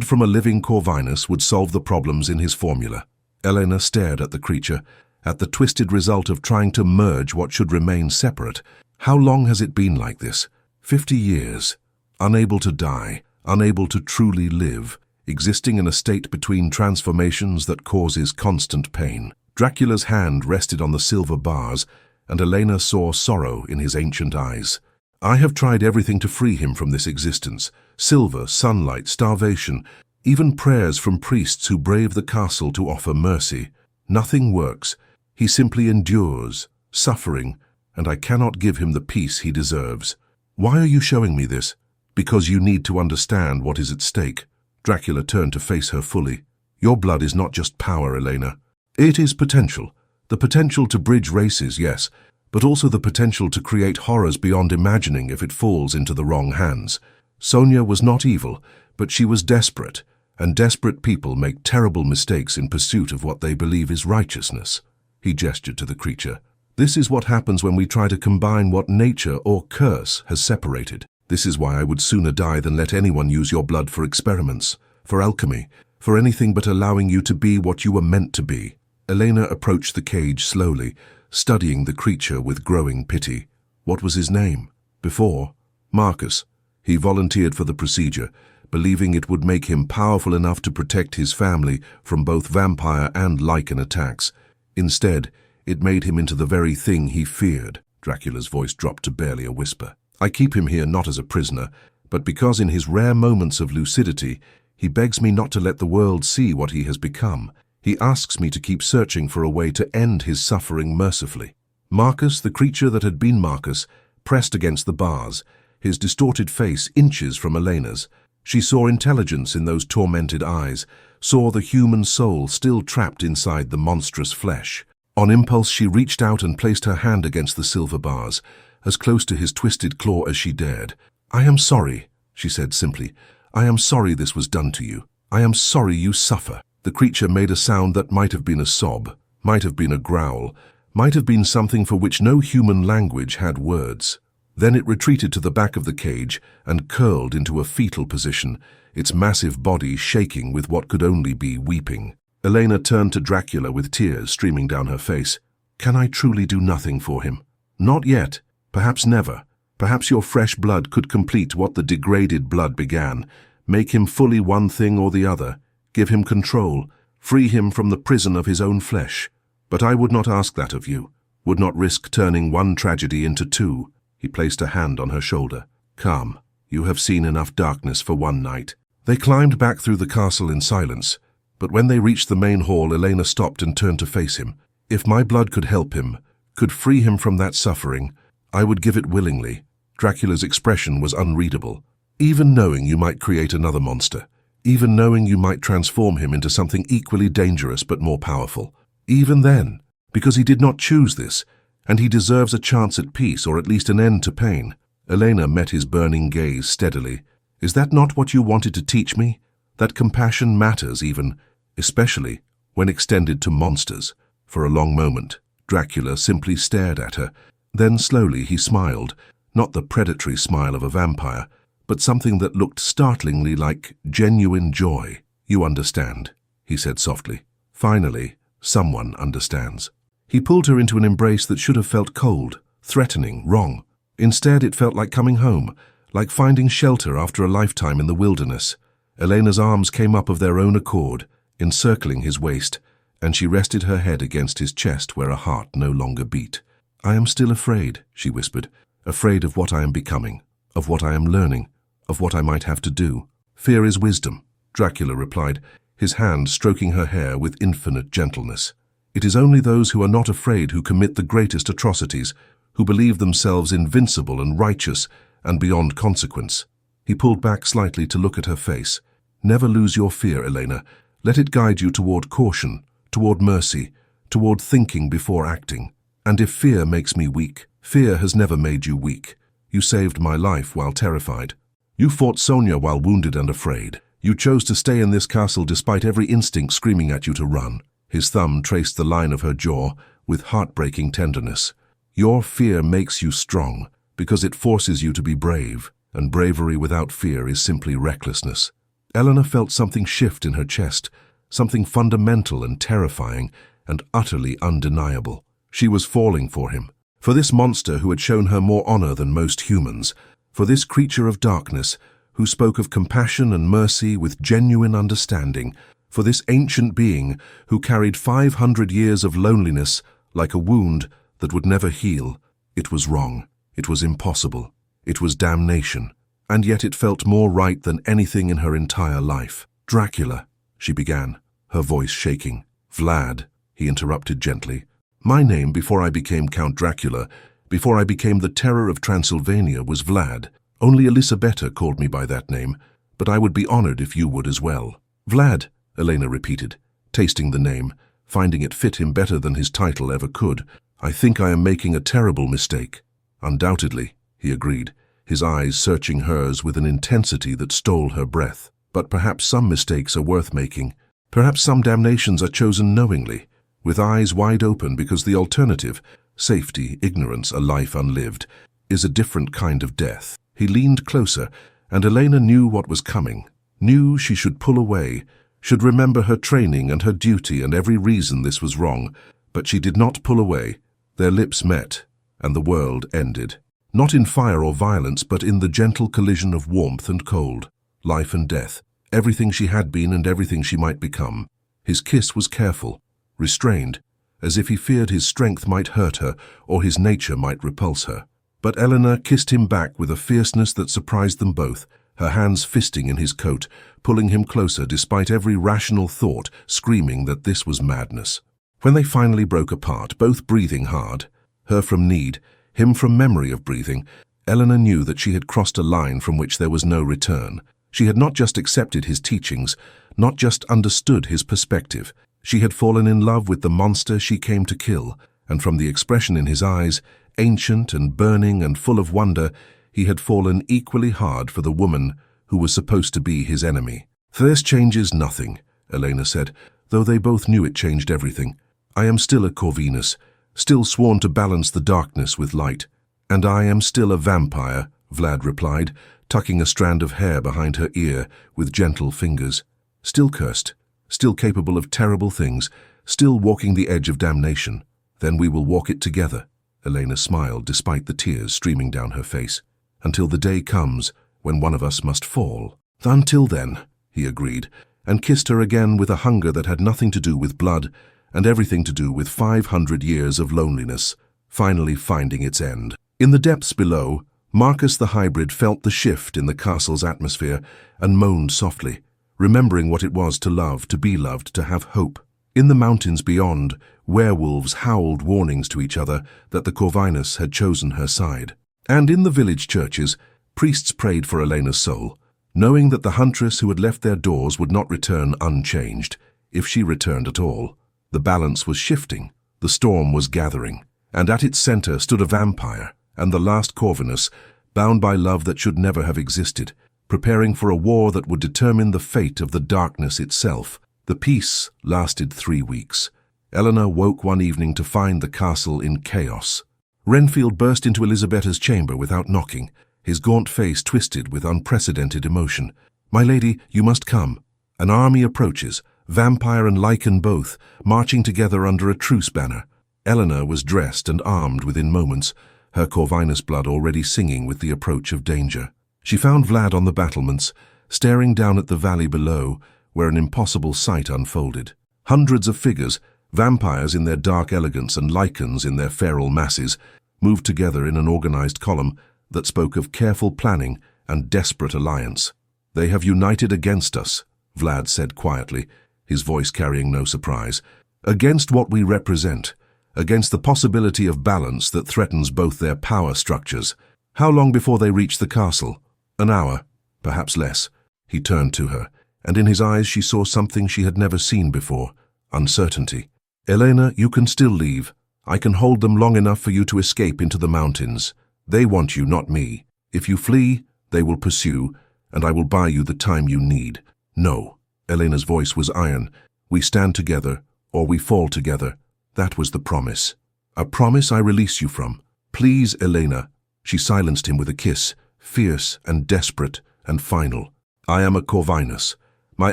from a living Corvinus, would solve the problems in his formula." Elena stared at the creature, at the twisted result of trying to merge what should remain separate. How long has it been like this? 50 years. Unable to die, unable to truly live, existing in a state between transformations that causes constant pain. Dracula's hand rested on the silver bars, and Elena saw sorrow in his ancient eyes. "I have tried everything to free him from this existence. Silver, sunlight, starvation, even prayers from priests who brave the castle to offer mercy. Nothing works. He simply endures, suffering, and I cannot give him the peace he deserves." "Why are you showing me this?" "Because you need to understand what is at stake." Dracula turned to face her fully. "Your blood is not just power, Elena. It is potential. The potential to bridge races, yes, but also the potential to create horrors beyond imagining if it falls into the wrong hands. Sonia was not evil, but she was desperate, and desperate people make terrible mistakes in pursuit of what they believe is righteousness." He gestured to the creature. "This is what happens when we try to combine what nature or curse has separated. This is why I would sooner die than let anyone use your blood for experiments, for alchemy, for anything but allowing you to be what you were meant to be." Elena approached the cage slowly, studying the creature with growing pity. "What was his name?" "Before? Marcus. He volunteered for the procedure, believing it would make him powerful enough to protect his family from both vampire and lycan attacks. Instead, it made him into the very thing he feared." Dracula's voice dropped to barely a whisper. "I keep him here not as a prisoner, but because in his rare moments of lucidity, he begs me not to let the world see what he has become. He asks me to keep searching for a way to end his suffering mercifully." Marcus, the creature that had been Marcus, pressed against the bars, his distorted face inches from Elena's. She saw intelligence in those tormented eyes, saw the human soul still trapped inside the monstrous flesh. On impulse, she reached out and placed her hand against the silver bars, as close to his twisted claw as she dared. "I am sorry," she said simply. "I am sorry this was done to you. I am sorry you suffer." The creature made a sound that might have been a sob, might have been a growl, might have been something for which no human language had words. Then it retreated to the back of the cage and curled into a fetal position, its massive body shaking with what could only be weeping. Elena turned to Dracula with tears streaming down her face. "Can I truly do nothing for him?" "Not yet. Perhaps never. Perhaps your fresh blood could complete what the degraded blood began, make him fully one thing or the other, give him control, free him from the prison of his own flesh. But I would not ask that of you, would not risk turning one tragedy into two." He placed a hand on her shoulder. "Come, you have seen enough darkness for one night." They climbed back through the castle in silence, but when they reached the main hall, Elena stopped and turned to face him. "If my blood could help him, could free him from that suffering, I would give it willingly." Dracula's expression was unreadable. "Even knowing you might create another monster, even knowing you might transform him into something equally dangerous but more powerful. Even then, because he did not choose this, and he deserves a chance at peace or at least an end to pain." Elena met his burning gaze steadily. "Is that not what you wanted to teach me? That compassion matters even, especially when extended to monsters?" For a long moment, Dracula simply stared at her. Then slowly he smiled, not the predatory smile of a vampire, but something that looked startlingly like genuine joy. "You understand," he said softly. "Finally, someone understands." He pulled her into an embrace that should have felt cold, threatening, wrong. Instead, it felt like coming home, like finding shelter after a lifetime in the wilderness. Elena's arms came up of their own accord, encircling his waist, and she rested her head against his chest where a heart no longer beat. "I am still afraid," she whispered, "afraid of what I am becoming, of what I am learning, of what I might have to do." "Fear is wisdom," Dracula replied, his hand stroking her hair with infinite gentleness. "It is only those who are not afraid who commit the greatest atrocities, who believe themselves invincible and righteous and beyond consequence." He pulled back slightly to look at her face. "Never lose your fear, Elena. Let it guide you toward caution, toward mercy, toward thinking before acting. And if fear makes me weak, fear has never made you weak. You saved my life while terrified. You fought Sonia while wounded and afraid. You chose to stay in this castle despite every instinct screaming at you to run." His thumb traced the line of her jaw with heartbreaking tenderness. "Your fear makes you strong because it forces you to be brave, and bravery without fear is simply recklessness." Elena felt something shift in her chest, something fundamental and terrifying and utterly undeniable. She was falling for him, for this monster who had shown her more honor than most humans, for this creature of darkness who spoke of compassion and mercy with genuine understanding, for this ancient being who carried 500 years of loneliness like a wound that would never heal. It was wrong. It was impossible. It was damnation. And yet it felt more right than anything in her entire life. "Dracula," she began, her voice shaking. "Vlad," he interrupted gently. "My name before I became Count Dracula, before I became the terror of Transylvania, was Vlad. Only Elisabetta called me by that name, but I would be honored if you would as well." "Vlad," Elena repeated, tasting the name, finding it fit him better than his title ever could. "I think I am making a terrible mistake." "Undoubtedly," he agreed, his eyes searching hers with an intensity that stole her breath. "But perhaps some mistakes are worth making. Perhaps some damnations are chosen knowingly, with eyes wide open, because the alternative, safety, ignorance, a life unlived, is a different kind of death." He leaned closer, and Elena knew what was coming, knew she should pull away, should remember her training and her duty and every reason this was wrong, but she did not pull away. Their lips met, and the world ended. Not in fire or violence, but in the gentle collision of warmth and cold, life and death, everything she had been and everything she might become. His kiss was careful, restrained, as if he feared his strength might hurt her or his nature might repulse her. But Elena kissed him back with a fierceness that surprised them both, her hands fisting in his coat, pulling him closer despite every rational thought screaming that this was madness. When they finally broke apart, both breathing hard, her from need, him from memory of breathing, Elena knew that she had crossed a line from which there was no return. She had not just accepted his teachings, not just understood his perspective. She had fallen in love with the monster she came to kill, and from the expression in his eyes, ancient and burning and full of wonder, he had fallen equally hard for the woman who was supposed to be his enemy. "This changes nothing," Elena said, though they both knew it changed everything. "I am still a Corvinus, still sworn to balance the darkness with light." "And I am still a vampire," Vlad replied, tucking a strand of hair behind her ear with gentle fingers. "Still cursed, still capable of terrible things, still walking the edge of damnation. Then we will walk it together." Elena smiled despite the tears streaming down her face. "Until the day comes when one of us must fall." "Until then," he agreed, and kissed her again with a hunger that had nothing to do with blood and everything to do with 500 years of loneliness, finally finding its end. In the depths below, Marcus the hybrid felt the shift in the castle's atmosphere and moaned softly, remembering what it was to love, to be loved, to have hope. In the mountains beyond, werewolves howled warnings to each other that the Corvinus had chosen her side. And in the village churches, priests prayed for Elena's soul, knowing that the huntress who had left their doors would not return unchanged, if she returned at all. The balance was shifting, the storm was gathering, and at its center stood a vampire, and the last Corvinus, bound by love that should never have existed, preparing for a war that would determine the fate of the darkness itself. The peace lasted 3 weeks. Elena woke one evening to find the castle in chaos. Renfield burst into Elisabetta's chamber without knocking, his gaunt face twisted with unprecedented emotion. "My lady, you must come. An army approaches, vampire and lycan both, marching together under a truce banner." Elena was dressed and armed within moments, her Corvinus blood already singing with the approach of danger. She found Vlad on the battlements, staring down at the valley below, where an impossible sight unfolded. Hundreds of figures, vampires in their dark elegance and lycans in their feral masses, moved together in an organized column that spoke of careful planning and desperate alliance. "They have united against us," Vlad said quietly, his voice carrying no surprise. "Against what we represent, against the possibility of balance that threatens both their power structures. How long before they reach the castle? An hour, perhaps less." He turned to her, and in his eyes she saw something she had never seen before: uncertainty. "Elena, you can still leave. I can hold them long enough for you to escape into the mountains. They want you, not me. If you flee, they will pursue, and I will buy you the time you need." "No." Elena's voice was iron. "We stand together, or we fall together. That was the promise. A promise I release you from. Please, Elena." She silenced him with a kiss, fierce and desperate and final. "I am a Corvinus. My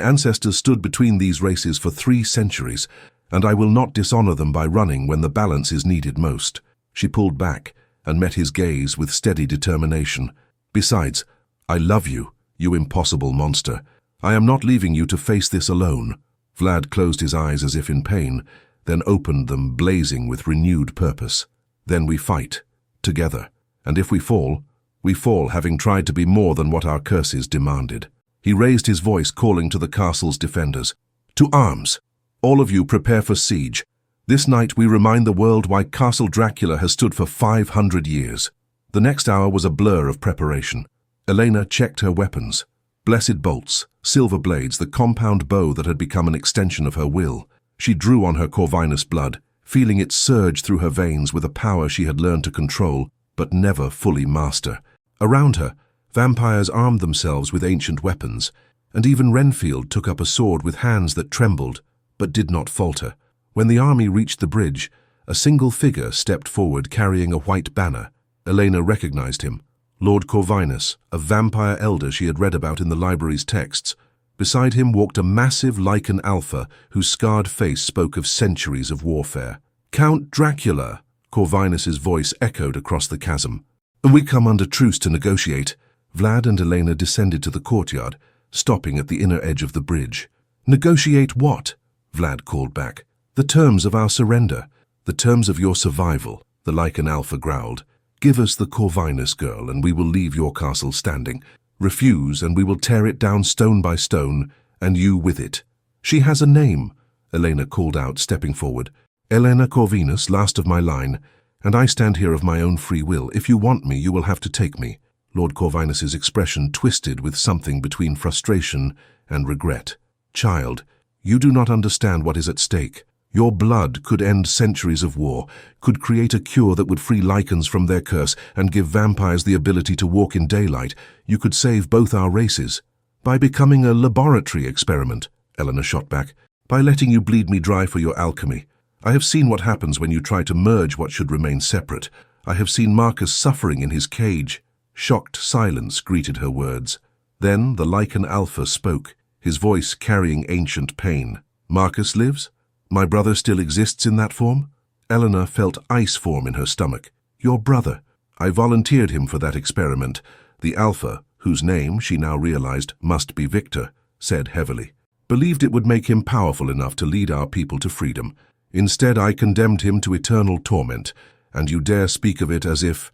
ancestors stood between these races for 3 centuries, and I will not dishonor them by running when the balance is needed most." She pulled back and met his gaze with steady determination. "Besides, I love you, you impossible monster. I am not leaving you to face this alone." Vlad closed his eyes as if in pain, then opened them, blazing with renewed purpose. "Then we fight, together, and if we fall having tried to be more than what our curses demanded." He raised his voice, calling to the castle's defenders. "To arms! All of you prepare for siege. This night we remind the world why Castle Dracula has stood for 500 years." The next hour was a blur of preparation. Elena checked her weapons. Blessed bolts, silver blades, the compound bow that had become an extension of her will. She drew on her Corvinus blood, feeling it surge through her veins with a power she had learned to control, but never fully master. Around her, vampires armed themselves with ancient weapons, and even Renfield took up a sword with hands that trembled, but did not falter. When the army reached the bridge, a single figure stepped forward carrying a white banner. Elena recognized him. Lord Corvinus, a vampire elder she had read about in the library's texts. Beside him walked a massive lycan alpha whose scarred face spoke of centuries of warfare. "Count Dracula," Corvinus's voice echoed across the chasm. "We come under truce to negotiate." Vlad and Elena descended to the courtyard, stopping at the inner edge of the bridge. "Negotiate what?" Vlad called back. "The terms of our surrender, the terms of your survival," the lycan alpha growled. "Give us the Corvinus girl and we will leave your castle standing. Refuse and we will tear it down stone by stone, and you with it." "She has a name," Elena called out, stepping forward. "Elena Corvinus, last of my line, and I stand here of my own free will. If you want me, you will have to take me." Lord Corvinus's expression twisted with something between frustration and regret. "Child, you do not understand what is at stake. Your blood could end centuries of war, could create a cure that would free lycans from their curse and give vampires the ability to walk in daylight. You could save both our races. By becoming a laboratory experiment," Elena shot back. "By letting you bleed me dry for your alchemy. I have seen what happens when you try to merge what should remain separate. I have seen Marcus suffering in his cage." Shocked silence greeted her words. Then the lycan alpha spoke, his voice carrying ancient pain. "Marcus lives? My brother still exists in that form?" Elena felt ice form in her stomach. "Your brother. I volunteered him for that experiment." The alpha, whose name she now realized must be Victor, said heavily. "Believed it would make him powerful enough to lead our people to freedom. Instead, I condemned him to eternal torment, and you dare speak of it as if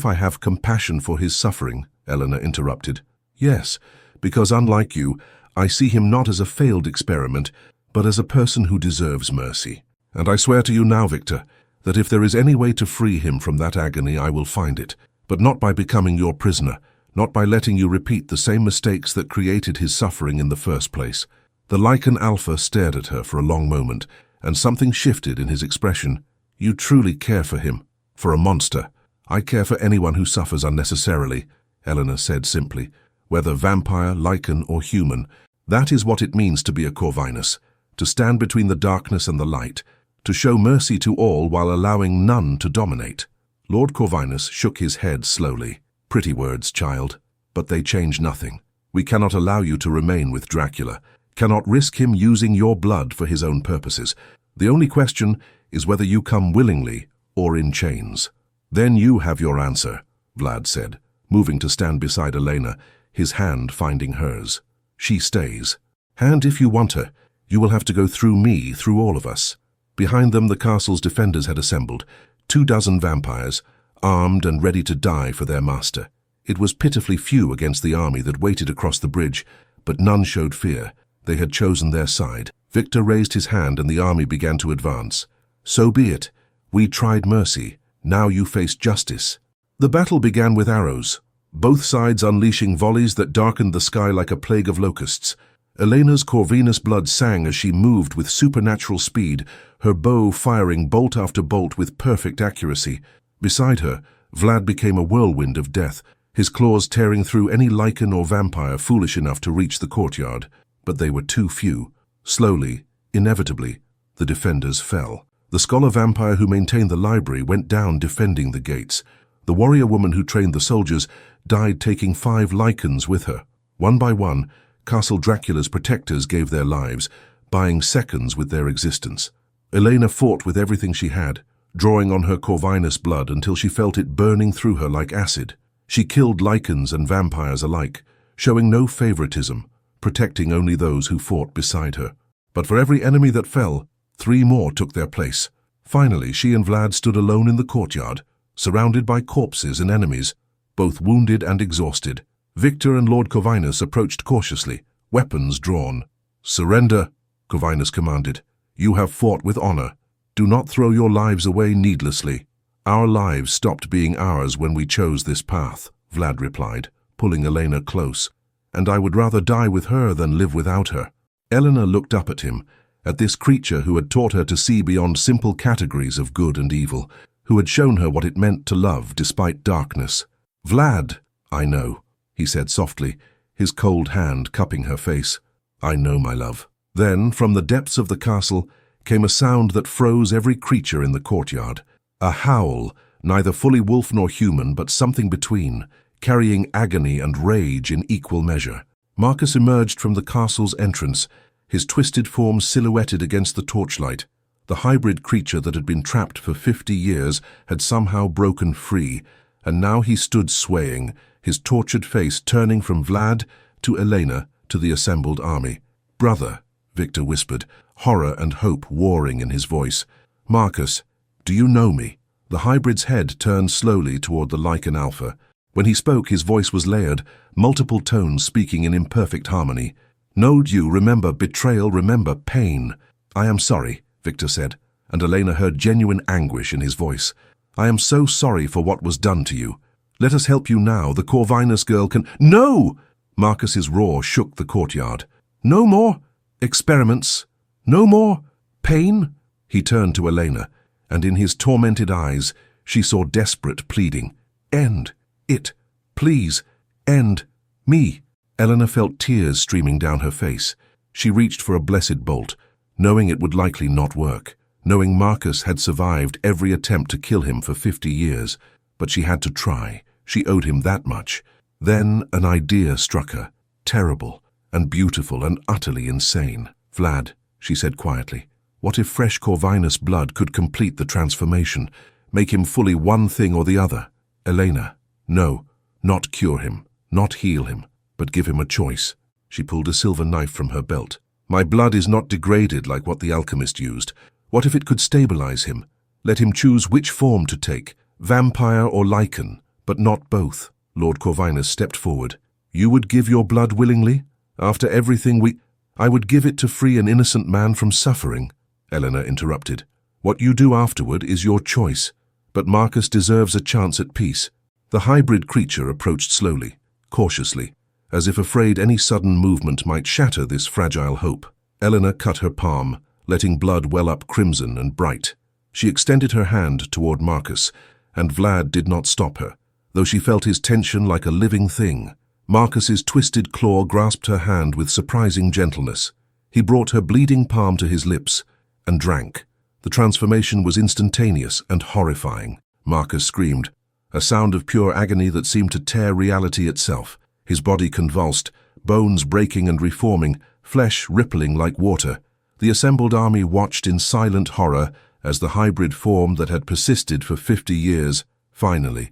I have compassion for his suffering," Elena interrupted. "Yes, because unlike you, I see him not as a failed experiment, but as a person who deserves mercy. And I swear to you now, Victor, that if there is any way to free him from that agony, I will find it, but not by becoming your prisoner, not by letting you repeat the same mistakes that created his suffering in the first place." The lycan alpha stared at her for a long moment, and something shifted in his expression. "You truly care for him, for a monster." "I care for anyone who suffers unnecessarily," Elena said simply, "whether vampire, lycan, or human. That is what it means to be a Corvinus, to stand between the darkness and the light, to show mercy to all while allowing none to dominate." Lord Corvinus shook his head slowly. Pretty words, child, but they change nothing. We cannot allow you to remain with Dracula, cannot risk him using your blood for his own purposes. The only question is whether you come willingly or in chains. Then you have your answer, Vlad said, moving to stand beside Elena, his hand finding hers. She stays. And if you want her, you will have to go through me, through all of us. Behind them, the castle's defenders had assembled, 24 vampires, armed and ready to die for their master. It was pitifully few against the army that waited across the bridge, but none showed fear. They had chosen their side. Victor raised his hand and the army began to advance. So be it. We tried mercy. Now you face justice. The battle began with arrows, both sides unleashing volleys that darkened the sky like a plague of locusts. Elena's Corvinus blood sang as she moved with supernatural speed, her bow firing bolt after bolt with perfect accuracy. Beside her, Vlad became a whirlwind of death, his claws tearing through any lycan or vampire foolish enough to reach the courtyard. But they were too few. Slowly, inevitably, the defenders fell. The scholar vampire who maintained the library went down defending the gates. The warrior woman who trained the soldiers died taking 5 lycans with her. One by one, Castle Dracula's protectors gave their lives, buying seconds with their existence. Elena fought with everything she had, drawing on her Corvinus blood until she felt it burning through her like acid. She killed lycans and vampires alike, showing no favoritism, protecting only those who fought beside her. But for every enemy that fell, 3 more took their place. Finally, she and Vlad stood alone in the courtyard, surrounded by corpses and enemies, both wounded and exhausted. Victor and Lord Corvinus approached cautiously, weapons drawn. "Surrender," Corvinus commanded. "You have fought with honor. Do not throw your lives away needlessly." "Our lives stopped being ours when we chose this path," Vlad replied, pulling Elena close. "And I would rather die with her than live without her." Elena looked up at him, at this creature who had taught her to see beyond simple categories of good and evil, who had shown her what it meant to love despite darkness. "Vlad, I know," he said softly, his cold hand cupping her face. "I know, my love." Then, from the depths of the castle, came a sound that froze every creature in the courtyard. A howl, neither fully wolf nor human, but something between, carrying agony and rage in equal measure. Marcus emerged from the castle's entrance, his twisted form silhouetted against the torchlight. The hybrid creature that had been trapped for 50 years had somehow broken free, and now he stood swaying, his tortured face turning from Vlad to Elena to the assembled army. "Brother," Victor whispered, horror and hope warring in his voice. "Marcus, do you know me?" The hybrid's head turned slowly toward the lycan alpha. When he spoke, his voice was layered, multiple tones speaking in imperfect harmony. "Know you, remember betrayal, remember pain." "I am sorry," Victor said, and Elena heard genuine anguish in his voice. "I am so sorry for what was done to you. Let us help you now. The Corvinus girl can—" "No!" Marcus's roar shook the courtyard. "No more experiments. No more pain." He turned to Elena, and in his tormented eyes she saw desperate pleading. "End it. Please, end me." Elena felt tears streaming down her face. She reached for a blessed bolt, knowing it would likely not work, knowing Marcus had survived every attempt to kill him for 50 years. But she had to try. She owed him that much. Then an idea struck her, terrible and beautiful and utterly insane. "Vlad," she said quietly, "what if fresh Corvinus blood could complete the transformation, make him fully one thing or the other?" "Elena, no, not cure him, not heal him, but give him a choice." She pulled a silver knife from her belt. "My blood is not degraded like what the alchemist used. What if it could stabilize him? Let him choose which form to take, vampire or lycan, but not both." Lord Corvinus stepped forward. "You would give your blood willingly? After everything we—" "I would give it to free an innocent man from suffering," Elena interrupted. "What you do afterward is your choice, but Marcus deserves a chance at peace." The hybrid creature approached slowly, cautiously, as if afraid any sudden movement might shatter this fragile hope. Elena cut her palm, letting blood well up crimson and bright. She extended her hand toward Marcus, and Vlad did not stop her, though she felt his tension like a living thing. Marcus's twisted claw grasped her hand with surprising gentleness. He brought her bleeding palm to his lips and drank. The transformation was instantaneous and horrifying. Marcus screamed, a sound of pure agony that seemed to tear reality itself. His body convulsed, bones breaking and reforming, flesh rippling like water. The assembled army watched in silent horror as the hybrid form that had persisted for 50 years finally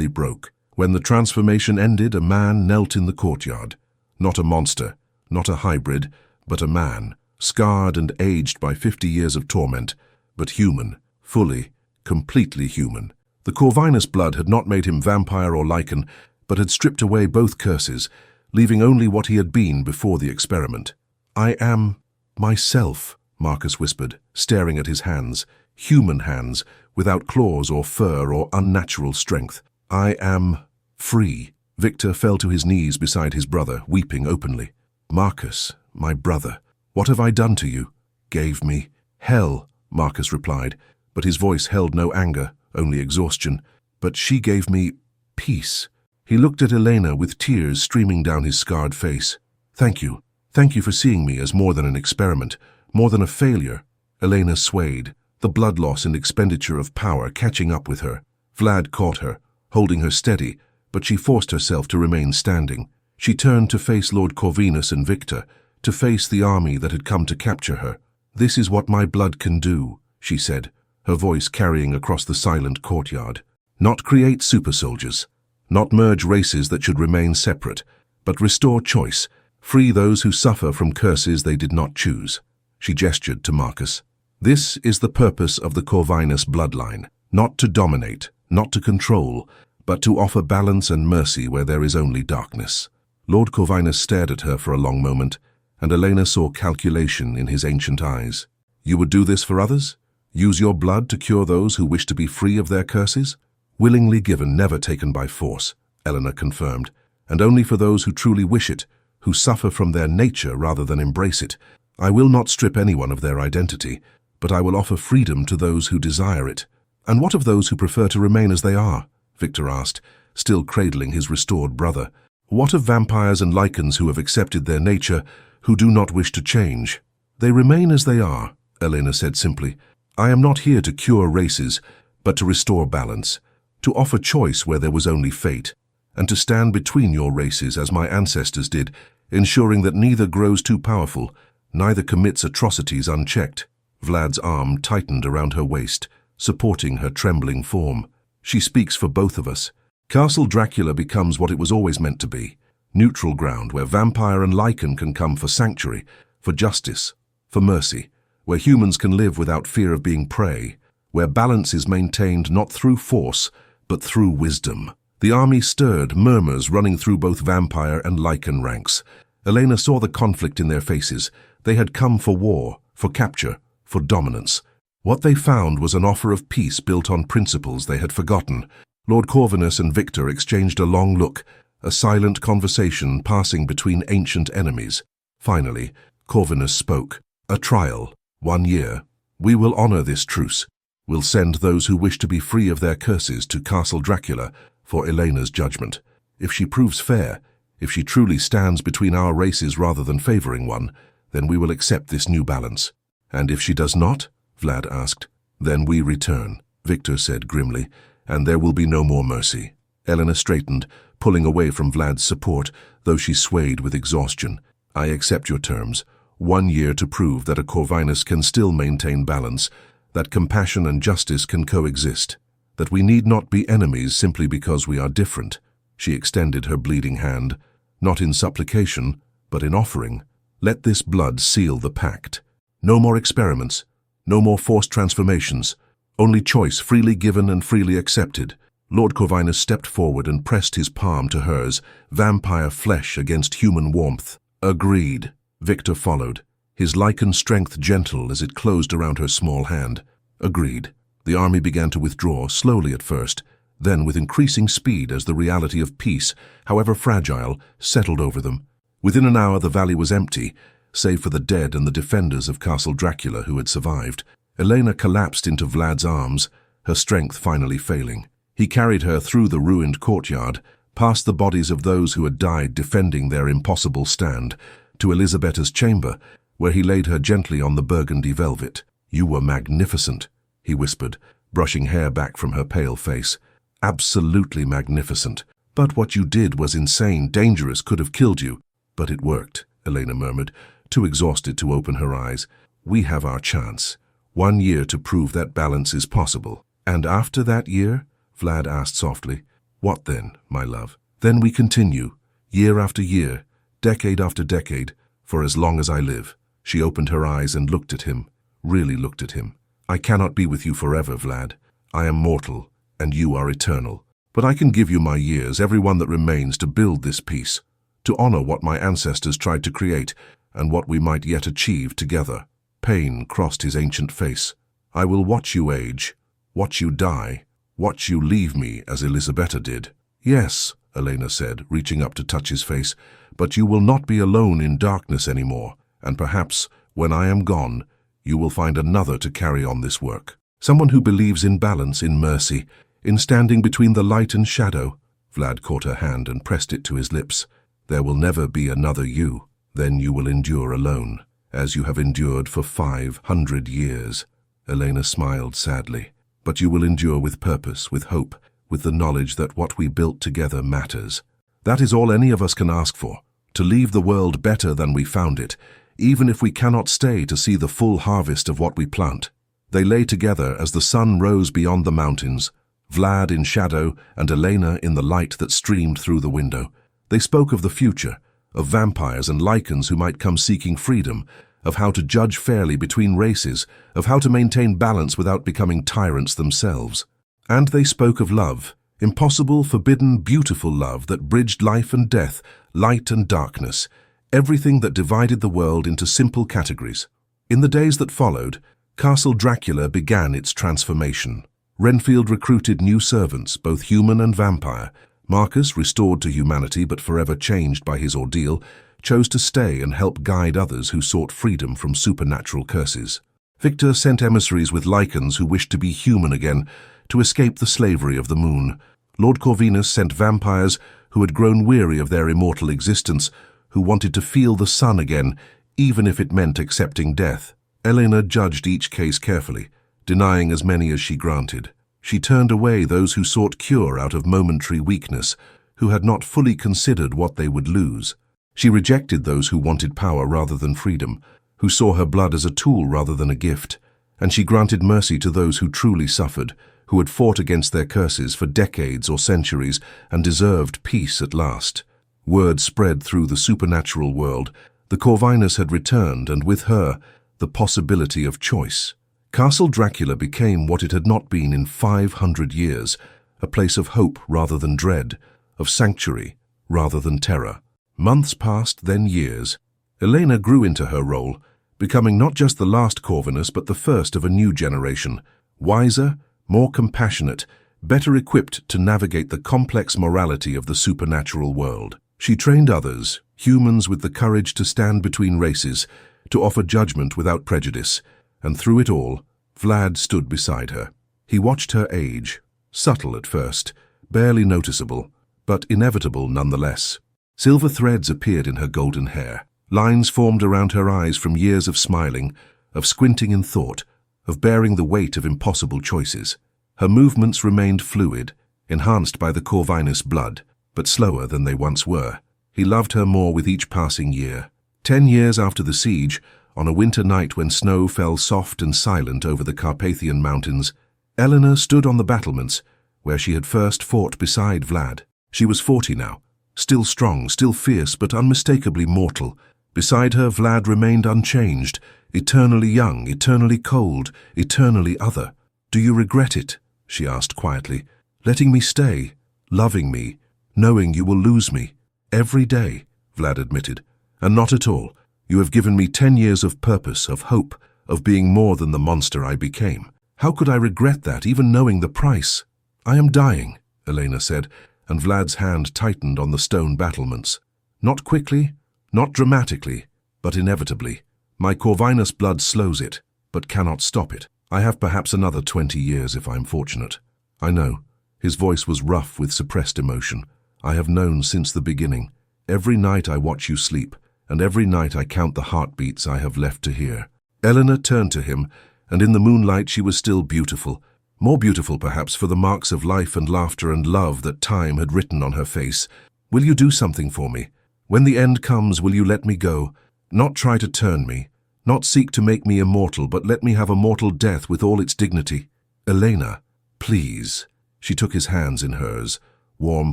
broke. When the transformation ended, a man knelt in the courtyard. Not a monster, not a hybrid, but a man, scarred and aged by 50 years of torment, but human, fully, completely human. The Corvinus blood had not made him vampire or lycan, but had stripped away both curses, leaving only what he had been before the experiment. "I am myself," Marcus whispered, staring at his hands, human hands, without claws or fur or unnatural strength. "I am free." Victor fell to his knees beside his brother, weeping openly. "Marcus, my brother, what have I done to you?" "Gave me hell," Marcus replied, but his voice held no anger, only exhaustion. "But she gave me peace." He looked at Elena with tears streaming down his scarred face. Thank you for seeing me as more than an experiment, more than a failure." Elena swayed, the blood loss and expenditure of power catching up with her. Vlad caught her, holding her steady, but she forced herself to remain standing. She turned to face Lord Corvinus and Victor, to face the army that had come to capture her. "This is what my blood can do," she said, her voice carrying across the silent courtyard. "Not create super soldiers, not merge races that should remain separate, but restore choice, free those who suffer from curses they did not choose." She gestured to Marcus. "This is the purpose of the Corvinus bloodline, not to dominate, not to control, but to offer balance and mercy where there is only darkness." Lord Corvinus stared at her for a long moment, and Elena saw calculation in his ancient eyes. "You would do this for others? Use your blood to cure those who wish to be free of their curses?" "Willingly given, never taken by force," Elena confirmed, "and only for those who truly wish it, who suffer from their nature rather than embrace it. I will not strip anyone of their identity, but I will offer freedom to those who desire it." "And what of those who prefer to remain as they are?" Victor asked, still cradling his restored brother. "What of vampires and lycans who have accepted their nature, who do not wish to change?" "They remain as they are," Elena said simply. "I am not here to cure races, but to restore balance, to offer choice where there was only fate, and to stand between your races as my ancestors did, ensuring that neither grows too powerful, neither commits atrocities unchecked." Vlad's arm tightened around her waist, supporting her trembling form. "She speaks for both of us. Castle Dracula becomes what it was always meant to be, neutral ground where vampire and lycan can come for sanctuary, for justice, for mercy, where humans can live without fear of being prey, where balance is maintained not through force, but through wisdom." The army stirred, murmurs running through both vampire and lycan ranks. Elena saw the conflict in their faces. They had come for war, for capture, for dominance. What they found was an offer of peace built on principles they had forgotten. Lord Corvinus and Victor exchanged a long look, a silent conversation passing between ancient enemies. Finally, Corvinus spoke. "A trial, 1 year. We will honor this truce. We'll send those who wish to be free of their curses to Castle Dracula for Elena's judgment. If she proves fair, if she truly stands between our races rather than favoring one, then we will accept this new balance." "And if she does not?" Vlad asked. "Then we return," Victor said grimly, "and there will be no more mercy." Elena straightened, pulling away from Vlad's support, though she swayed with exhaustion. "I accept your terms. 1 year to prove that a Corvinus can still maintain balance, that compassion and justice can coexist, that we need not be enemies simply because we are different." She extended her bleeding hand, not in supplication, but in offering. "Let this blood seal the pact. No more experiments, no more forced transformations, only choice freely given and freely accepted." Lord Corvinus stepped forward and pressed his palm to hers, vampire flesh against human warmth. "Agreed." Victor followed, his lycan strength gentle as it closed around her small hand. "Agreed." The army began to withdraw, slowly at first, then with increasing speed as the reality of peace, however fragile, settled over them. Within an hour the valley was empty, save for the dead and the defenders of Castle Dracula who had survived. Elena collapsed into Vlad's arms, her strength finally failing. He carried her through the ruined courtyard, past the bodies of those who had died defending their impossible stand, to Elisabetta's chamber, where he laid her gently on the burgundy velvet. "You were magnificent," he whispered, brushing hair back from her pale face. "Absolutely magnificent. But what you did was insane, dangerous, could have killed you." "But it worked," Elena murmured, too exhausted to open her eyes. "We have our chance. 1 year to prove that balance is possible." "And after that year?" Vlad asked softly. "What then, my love?" "Then we continue, year after year, decade after decade, for as long as I live." She opened her eyes and looked at him, really looked at him. "I cannot be with you forever, Vlad. I am mortal, and you are eternal. But I can give you my years, every one that remains, to build this peace, to honor what my ancestors tried to create, and what we might yet achieve together." Pain crossed his ancient face. "I will watch you age, watch you die, watch you leave me as Elisabetta did." "Yes," Elena said, reaching up to touch his face, "but you will not be alone in darkness anymore, and perhaps, when I am gone, you will find another to carry on this work. Someone who believes in balance, in mercy, in standing between the light and shadow." Vlad caught her hand and pressed it to his lips. "There will never be another you. Then you will endure alone, as you have endured for 500 years. Elena smiled sadly. "But you will endure with purpose, with hope, with the knowledge that what we built together matters. That is all any of us can ask for, to leave the world better than we found it, even if we cannot stay to see the full harvest of what we plant." They lay together as the sun rose beyond the mountains, Vlad in shadow and Elena in the light that streamed through the window. They spoke of the future, of vampires and lycans who might come seeking freedom, of how to judge fairly between races, of how to maintain balance without becoming tyrants themselves. And they spoke of love, impossible, forbidden, beautiful love that bridged life and death, light and darkness, everything that divided the world into simple categories. In the days that followed, Castle Dracula began its transformation. Renfield recruited new servants, both human and vampire. Marcus, restored to humanity but forever changed by his ordeal, chose to stay and help guide others who sought freedom from supernatural curses. Victor sent emissaries with lycans who wished to be human again, to escape the slavery of the moon. Lord Corvinus sent vampires who had grown weary of their immortal existence, who wanted to feel the sun again, even if it meant accepting death. Elena judged each case carefully, denying as many as she granted. She turned away those who sought cure out of momentary weakness, who had not fully considered what they would lose. She rejected those who wanted power rather than freedom, who saw her blood as a tool rather than a gift, and she granted mercy to those who truly suffered, who had fought against their curses for decades or centuries and deserved peace at last. Word spread through the supernatural world. The Corvinus had returned, and with her, the possibility of choice. Castle Dracula became what it had not been in 500 years, a place of hope rather than dread, of sanctuary rather than terror. Months passed, then years. Elena grew into her role, becoming not just the last Corvinus but the first of a new generation, wiser, more compassionate, better equipped to navigate the complex morality of the supernatural world. She trained others, humans with the courage to stand between races, to offer judgment without prejudice, and through it all, Vlad stood beside her. He watched her age, subtle at first, barely noticeable, but inevitable nonetheless. Silver threads appeared in her golden hair. Lines formed around her eyes from years of smiling, of squinting in thought, of bearing the weight of impossible choices. Her movements remained fluid, enhanced by the Corvinus blood, but slower than they once were. He loved her more with each passing year. 10 years after the siege, on a winter night when snow fell soft and silent over the Carpathian mountains, Elena stood on the battlements where she had first fought beside Vlad. She was 40 now, still strong, still fierce, but unmistakably mortal. Beside her, Vlad remained unchanged, eternally young, eternally cold, eternally other. "Do you regret it?" she asked quietly. "Letting me stay, loving me, knowing you will lose me?" "Every day," Vlad admitted. "And not at all. You have given me 10 years of purpose, of hope, of being more than the monster I became. How could I regret that, even knowing the price?" "I am dying," Elena said, and Vlad's hand tightened on the stone battlements. "Not quickly, not dramatically, but inevitably. My Corvinus blood slows it, but cannot stop it. I have perhaps another 20 years if I'm fortunate." "I know." His voice was rough with suppressed emotion. "I have known since the beginning. Every night I watch you sleep, and every night I count the heartbeats I have left to hear." Elena turned to him, and in the moonlight she was still beautiful, more beautiful perhaps for the marks of life and laughter and love that time had written on her face. Will you do something for me? When the end comes, will you let me go? Not try to turn me, not seek to make me immortal, but let me have a mortal death with all its dignity. Elena, please. She took his hands in hers, warm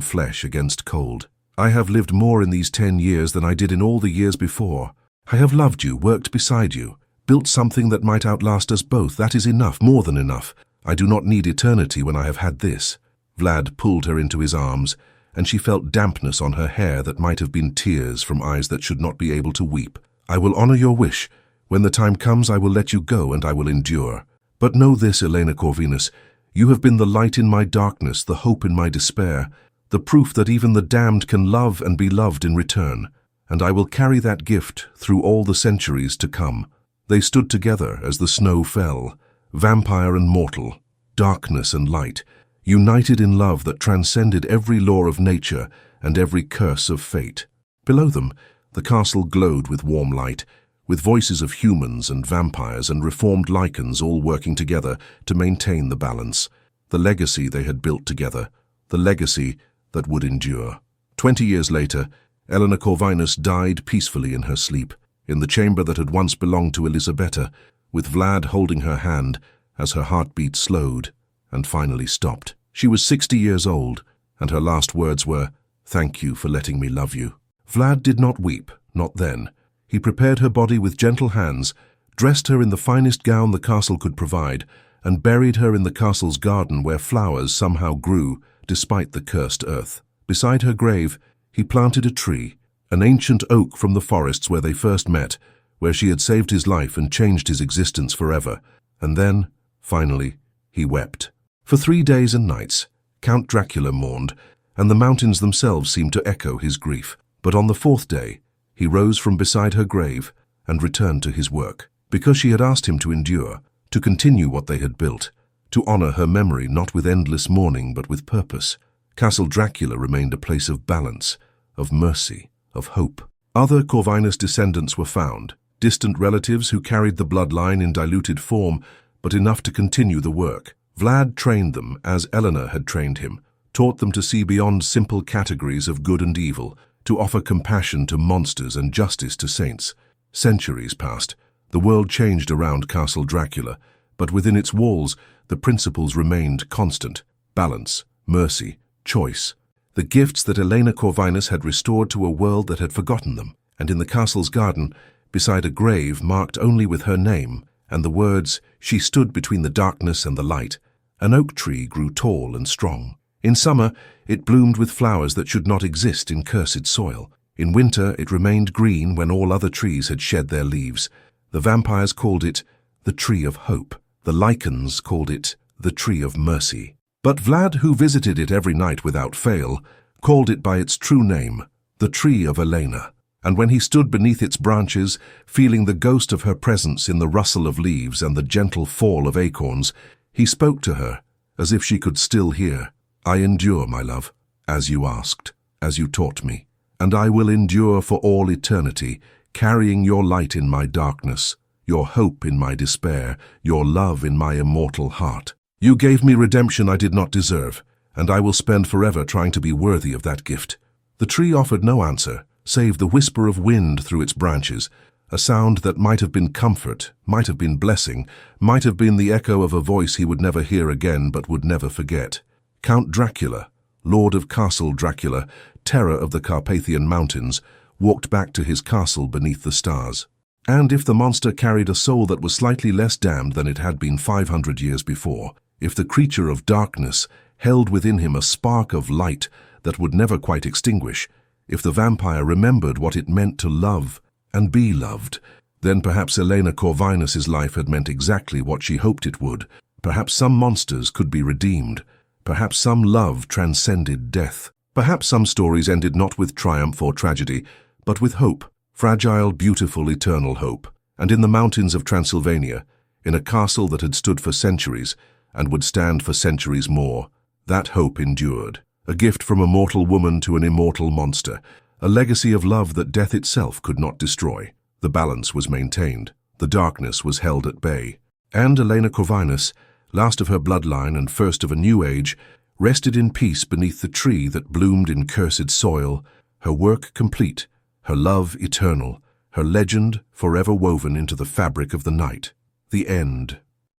flesh against cold. I have lived more in these 10 years than I did in all the years before. I have loved you, worked beside you, built something that might outlast us both. That is enough, more than enough. I do not need eternity when I have had this. Vlad pulled her into his arms, and she felt dampness on her hair that might have been tears from eyes that should not be able to weep. I will honor your wish. When the time comes, I will let you go, and I will endure. But know this, Elena Corvinus, you have been the light in my darkness, the hope in my despair, the proof that even the damned can love and be loved in return. And I will carry that gift through all the centuries to come. They stood together as the snow fell, vampire and mortal, darkness and light, united in love that transcended every law of nature and every curse of fate. Below them, the castle glowed with warm light, with voices of humans and vampires and reformed lycans all working together to maintain the balance, the legacy they had built together, the legacy that would endure. 20 years later, Elena Corvinus died peacefully in her sleep, in the chamber that had once belonged to Elisabetta, with Vlad holding her hand as her heartbeat slowed and finally stopped. She was 60 years old, and her last words were, "Thank you for letting me love you." Vlad did not weep, not then. He prepared her body with gentle hands, dressed her in the finest gown the castle could provide, and buried her in the castle's garden where flowers somehow grew despite the cursed earth. Beside her grave, he planted a tree, an ancient oak from the forests where they first met, where she had saved his life and changed his existence forever. And then, finally, he wept. For 3 days and nights, Count Dracula mourned, and the mountains themselves seemed to echo his grief. But on the 4th day, he rose from beside her grave and returned to his work, because she had asked him to endure, to continue what they had built, to honor her memory not with endless mourning but with purpose. Castle Dracula remained a place of balance, of mercy, of hope. Other Corvinus descendants were found, distant relatives who carried the bloodline in diluted form, but enough to continue the work. Vlad trained them as Elena had trained him, taught them to see beyond simple categories of good and evil, to offer compassion to monsters and justice to saints. Centuries passed. The world changed around Castle Dracula, but within its walls the principles remained constant: balance, mercy, choice. The gifts that Elena Corvinus had restored to a world that had forgotten them, and in the castle's garden, beside a grave marked only with her name, and the words, "She stood between the darkness and the light," an oak tree grew tall and strong. In summer, it bloomed with flowers that should not exist in cursed soil. In winter, it remained green when all other trees had shed their leaves. The vampires called it the Tree of Hope. The lycans called it the Tree of Mercy. But Vlad, who visited it every night without fail, called it by its true name, the Tree of Elena. And when he stood beneath its branches, feeling the ghost of her presence in the rustle of leaves and the gentle fall of acorns, he spoke to her, as if she could still hear. "I endure, my love, as you asked, as you taught me, and I will endure for all eternity, carrying your light in my darkness, your hope in my despair, your love in my immortal heart. You gave me redemption I did not deserve, and I will spend forever trying to be worthy of that gift." The tree offered no answer, save the whisper of wind through its branches, a sound that might have been comfort, might have been blessing, might have been the echo of a voice he would never hear again but would never forget. Count Dracula, Lord of Castle Dracula, terror of the Carpathian mountains, walked back to his castle beneath the stars. And if the monster carried a soul that was slightly less damned than it had been 500 years before, if the creature of darkness held within him a spark of light that would never quite extinguish, if the vampire remembered what it meant to love and be loved, then perhaps Elena Corvinus's life had meant exactly what she hoped it would. Perhaps some monsters could be redeemed. Perhaps some love transcended death. Perhaps some stories ended not with triumph or tragedy, but with hope, fragile, beautiful, eternal hope. And in the mountains of Transylvania, in a castle that had stood for centuries and would stand for centuries more, that hope endured. A gift from a mortal woman to an immortal monster, a legacy of love that death itself could not destroy. The balance was maintained. The darkness was held at bay. And Elena Corvinus, last of her bloodline and first of a new age, rested in peace beneath the tree that bloomed in cursed soil, her work complete, her love eternal, her legend forever woven into the fabric of the night. The end.